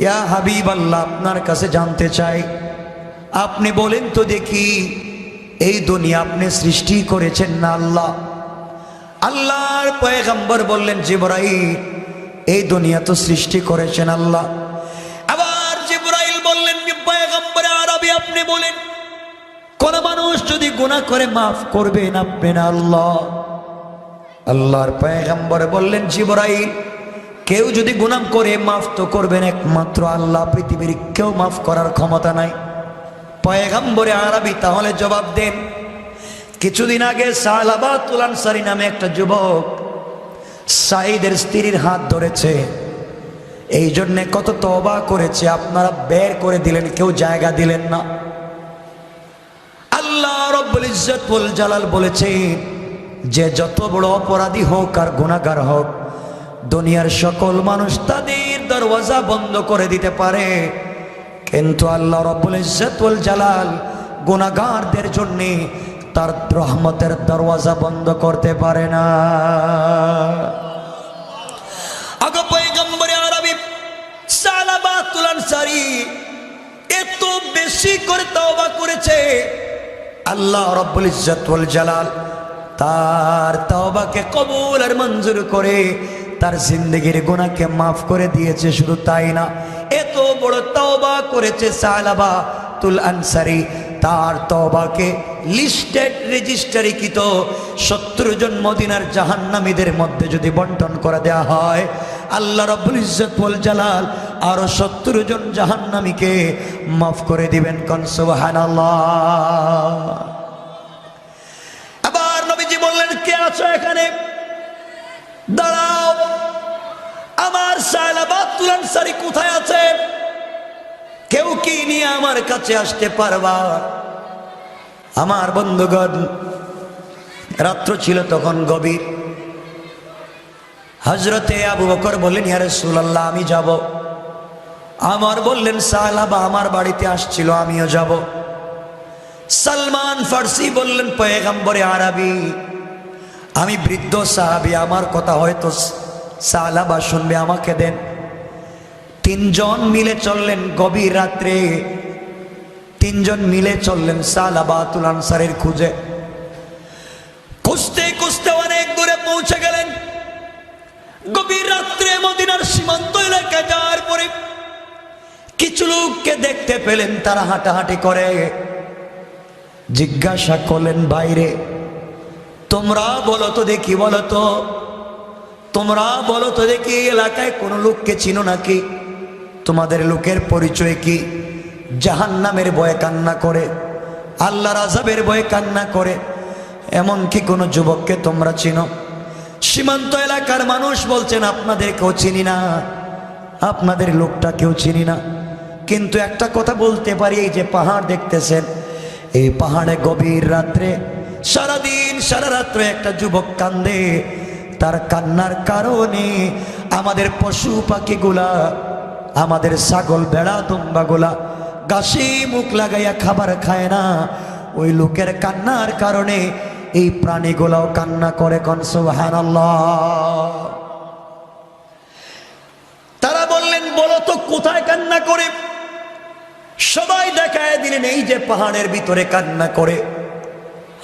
Speaker 2: ইয়া হাবিবাল্লাহ, আপনার কাছে জানতে চাই, আপনি বলেন তো দেখি, এই দুনিয়া আপনি সৃষ্টি করেছেন না আল্লাহ? আল্লাহর পয়গম্বর বললেন, জিবরাইল, এই দুনিয়া তো সৃষ্টি করেছেন আল্লাহ। আবার জিবরাইল বললেন, পয়গম্বর আরবি, আপনি বলেন কোন মানুষ যদি গুনাহ করে মাফ করবেন আপনি না আল্লাহ। আল্লাহর পয়গম্বর বললেন জিবরাইল, কেউ যদি গুনাহ করে মাফ তো করবেন একমাত্র আল্লাহ, পৃথিবীর কেউ মাফ করার ক্ষমতা নাই। পয়গম্বরে আরবি তাহলে জবাব দেন। কিছুদিন আগে সালাবাতুল আনসারী নামে একটা যুবক সাঈদের স্ত্রীর হাত ধরেছে, এই জন্যে কত তওবা করেছে, আপনারা বের করে দিলেন, কেউ জায়গা দিলেন না। আল্লাহ রব্বুল ইজ্জত ওয়াল জালাল বলেছেন যে যত বড় অপরাধী হোক আর গুনাহগার হোক, দুনিয়ার সকল মানুষ তাদের দরওয়াজা বন্ধ করে দিতে পারে, কিন্তু আল্লাহ রব্বুল ইজ্জত ওয়াল জালাল গুনাহগারদের জন্য তার রহমতের দরওয়াজা বন্ধ করতে পারে না। আগে পয়গম্বরে আরবি সালাবাতুল আনসারী এত বেশি করে তওবা করেছে, আল্লাহ রব্বুল ইজ্জত ওয়াল জালাল তার তওবাকে কবুল আর মঞ্জুর করে তার জিন্দেগির গুনাহকে মাফ করে দিয়েছে। শুধু তাই না, এত বড় তওবা করেছে সালাবাতুল আনসারী, তার তওবাকে লিস্টেড রেজিস্টারিকৃত 70 জন মদিনার জাহান্নামীদের মধ্যে যদি বন্টন করে দেওয়া হয়, আল্লাহ রাব্বুল ইজ্জত ওয়াল জালাল আরো 70 জন জাহান্নামীকে মাফ করে দিবেন। কোন সুবহানাল্লাহ। আবার নবীজি বললেন, কে আছো এখানে, দাঁড়াও, আমার সালাবাতুল আনসারী কোথায় আছে? কেউ কি নিয়ে আমার কাছে আসতে পারবা? আমার বন্ধুগণ, রাত্র ছিল তখন গভীর। হযরতে আবু বকর বললেন, ইয়া রাসূলুল্লাহ আমি যাব। আমার বললেন, সাহাবা আমার বাড়িতে আসছিল, আমিও যাব। সালমান ফারসি বললেন, পয়গম্বরে আরবি আমি বৃদ্ধ সাহাবী, আমার কথা হয়তো সাহাবা শুনবে, আমাকে দেন। 3 জন মিলে চললেন গভীর রাত্রে, 3 জন মিলে চললেন সালাবাতুল আনসারীর খুঁজে। খুঁজতে খুঁজতে অনেক দূরে পৌঁছে গেলেন। গভীর রাত্রে মদিনার সীমান্ত এলাকায় যাওয়ার পরে কিছু লোককে দেখতে পেলেন, তারা হাঁটাহাঁটি করে। জিজ্ঞাসা করলেন, বাইরে তোমরা বলো তো দেখি, বলো তো, তোমরা বলো তো দেখি, এলাকায় কোনো লোককে চিনো নাকি? তোমাদের লোকের পরিচয় কি? জাহান্নামের ভয়ে কান্না করে, আল্লাহর আযাবের ভয়ে কান্না করে, এমন কি কোনো যুবককে তোমরা চিনো? সীমান্ত এলাকার মানুষ বলছেন, আপনাদের কেউ চিনি না, আপনাদের লোকটা কেউ চিনি না, কিন্তু একটা কথা বলতে পারি, এই যে পাহাড় দেখতেছেন, এই পাহাড়ে গভীর রাত্রে সারাদিন সারা রাত্রে একটা যুবক কান্দে। তার কান্নার কারণে আমাদের পশু পাখিগুলা, আমাদের ছাগল ভেড়া দুম্বাগুলা ঘাসে মুখ লাগাইয়া খাবার খায় না। ওই লোকের কান্নার কারণে এই প্রাণীগুলাও কান্না করে। কোন সুবহানাল্লাহ। তারা বললেন, বলো তো কোথায় কান্না করে? সবাই দেখায় দিলেন, এই যে পাহাড়ের ভিতরে কান্না করে।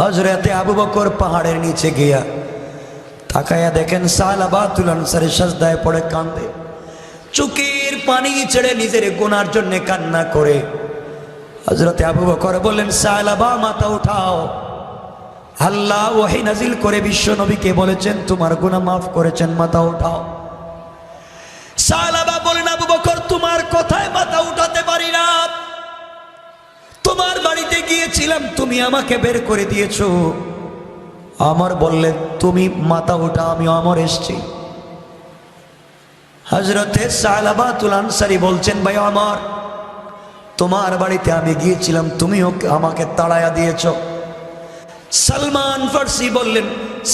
Speaker 2: হযরতে আবু বকর পাহাড়ের নিচে গিয়া তাকায়া দেখেন সালাবাতুল আনসারী সাজদায় পড়ে কান্দে, চোখের পানি ছেড়ে নিজের গুনার জন্য কান্না করে। হযরতে আবু বকর বললেন, সালাবা মাথা উঠাও, আল্লাহ ওহী নাজিল করে বিশ্ব নবীকে বলেছেন তোমার গুনাহ মাফ করেছেন, মাথা উঠাও। সালাবা বলেন, আবু বকর তোমার কথায় মাথা উঠাতে পারি না, তোমার বাড়িতে গিয়েছিলাম, তুমি আমাকে বের করে দিয়েছো। আমার বললে তুমি মাথা উঠা, আমি আমর এসছি। হযরতে সালাবাতুল আনসারী বলছেন, ভাই আমার, তোমার বাড়িতে আমি গিয়েছিলাম, তুমিও আমাকে তাড়ায়া দিয়েছো। সালমান ফারসি বললেন,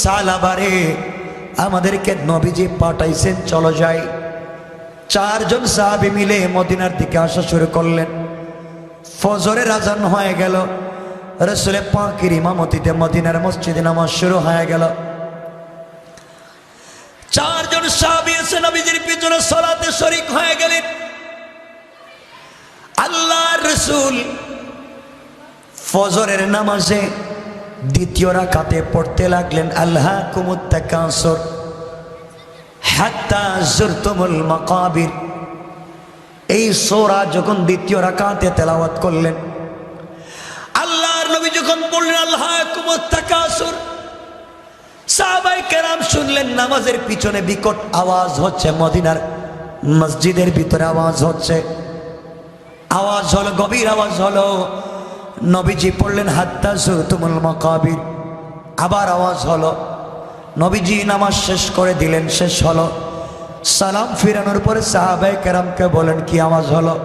Speaker 2: সালাবারে আমাদেরকে নবীজি পাঠাইছেন, চলো যাই। 4 জন সাহাবী মিলে মদিনার দিকে আসা শুরু করলেন। ফজরের আজান হয়ে গেল, রাসূল পাকের ইমামতিতে মদিনার মসজিদে নামাজ শুরু হয়ে গেল। 4 জন সাহাবী এসে নবীজির পিছনে সালাতে শরীক হয়ে গেলেন। আল্লাহর রাসূল ফজরের নামাজে দ্বিতীয় রাকাতে পড়তে লাগলেন, আলহাকুমুত তাকাসুর হাত্তা যুরতুমুল মাকাবির। এই সূরা যখন দ্বিতীয় রাকাতে তেলাওয়াত করলেন, আল্লাহর নবী যখন বললেন আল্লাহকুমুত তাকাসুর, সাহাবায়ে কেরাম শুনলেন নামাজের পিছনে বিকট আওয়াজ হচ্ছে, মদিনার মসজিদের ভিতরে আওয়াজ হচ্ছে। আওয়াজ হলো, গভীর আওয়াজ হলো। নবীজি পড়লেন হাত্তা যুরতুমুল মাকাবির। আবার আওয়াজ হলো, নবীজি নামাজ শেষ করে দিলেন, শেষ হলো। সালাম ফিরানোর পরে সাহাবায়ে কেরামকে বলেন কি আওয়াজ হলো?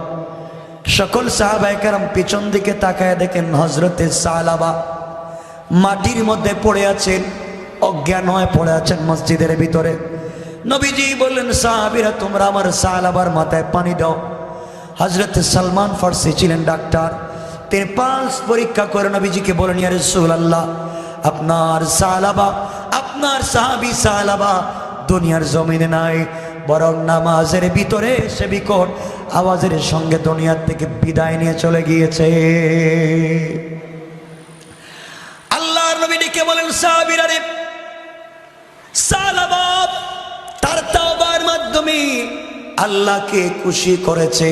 Speaker 2: সকল সাহাবায়ে কেরাম পিছন দিকে তাকায় দেখেন হযরতে সালাবা মাটির মধ্যে পড়ে আছেন, অজ্ঞান হয়ে পড়ে আছেন মসজিদের ভিতরে। নবীজি বললেন সাহাবীরা তোমরা আমার সালাবার মাথায় পানি দাও। হযরতে সালমান ফারসি ছিলেন ডাক্তার, তিনি পালস পরীক্ষা করে নবীজিকে বলেন ইয়া রাসূলুল্লাহ, আপনার সালাবা, আপনার সাহাবী সালাবা দুনিয়ার জমিনে নাই, বরং নামাজের ভিতরে সে বিকট আওয়াজের সঙ্গে দুনিয়ার থেকে বিদায় নিয়ে চলে গিয়েছে। আল্লাহর নবী ডেকে বলেন সাহাবীরা রে, সালাবা তার তাওবার মাধ্যমে আল্লাহকে খুশি করেছে।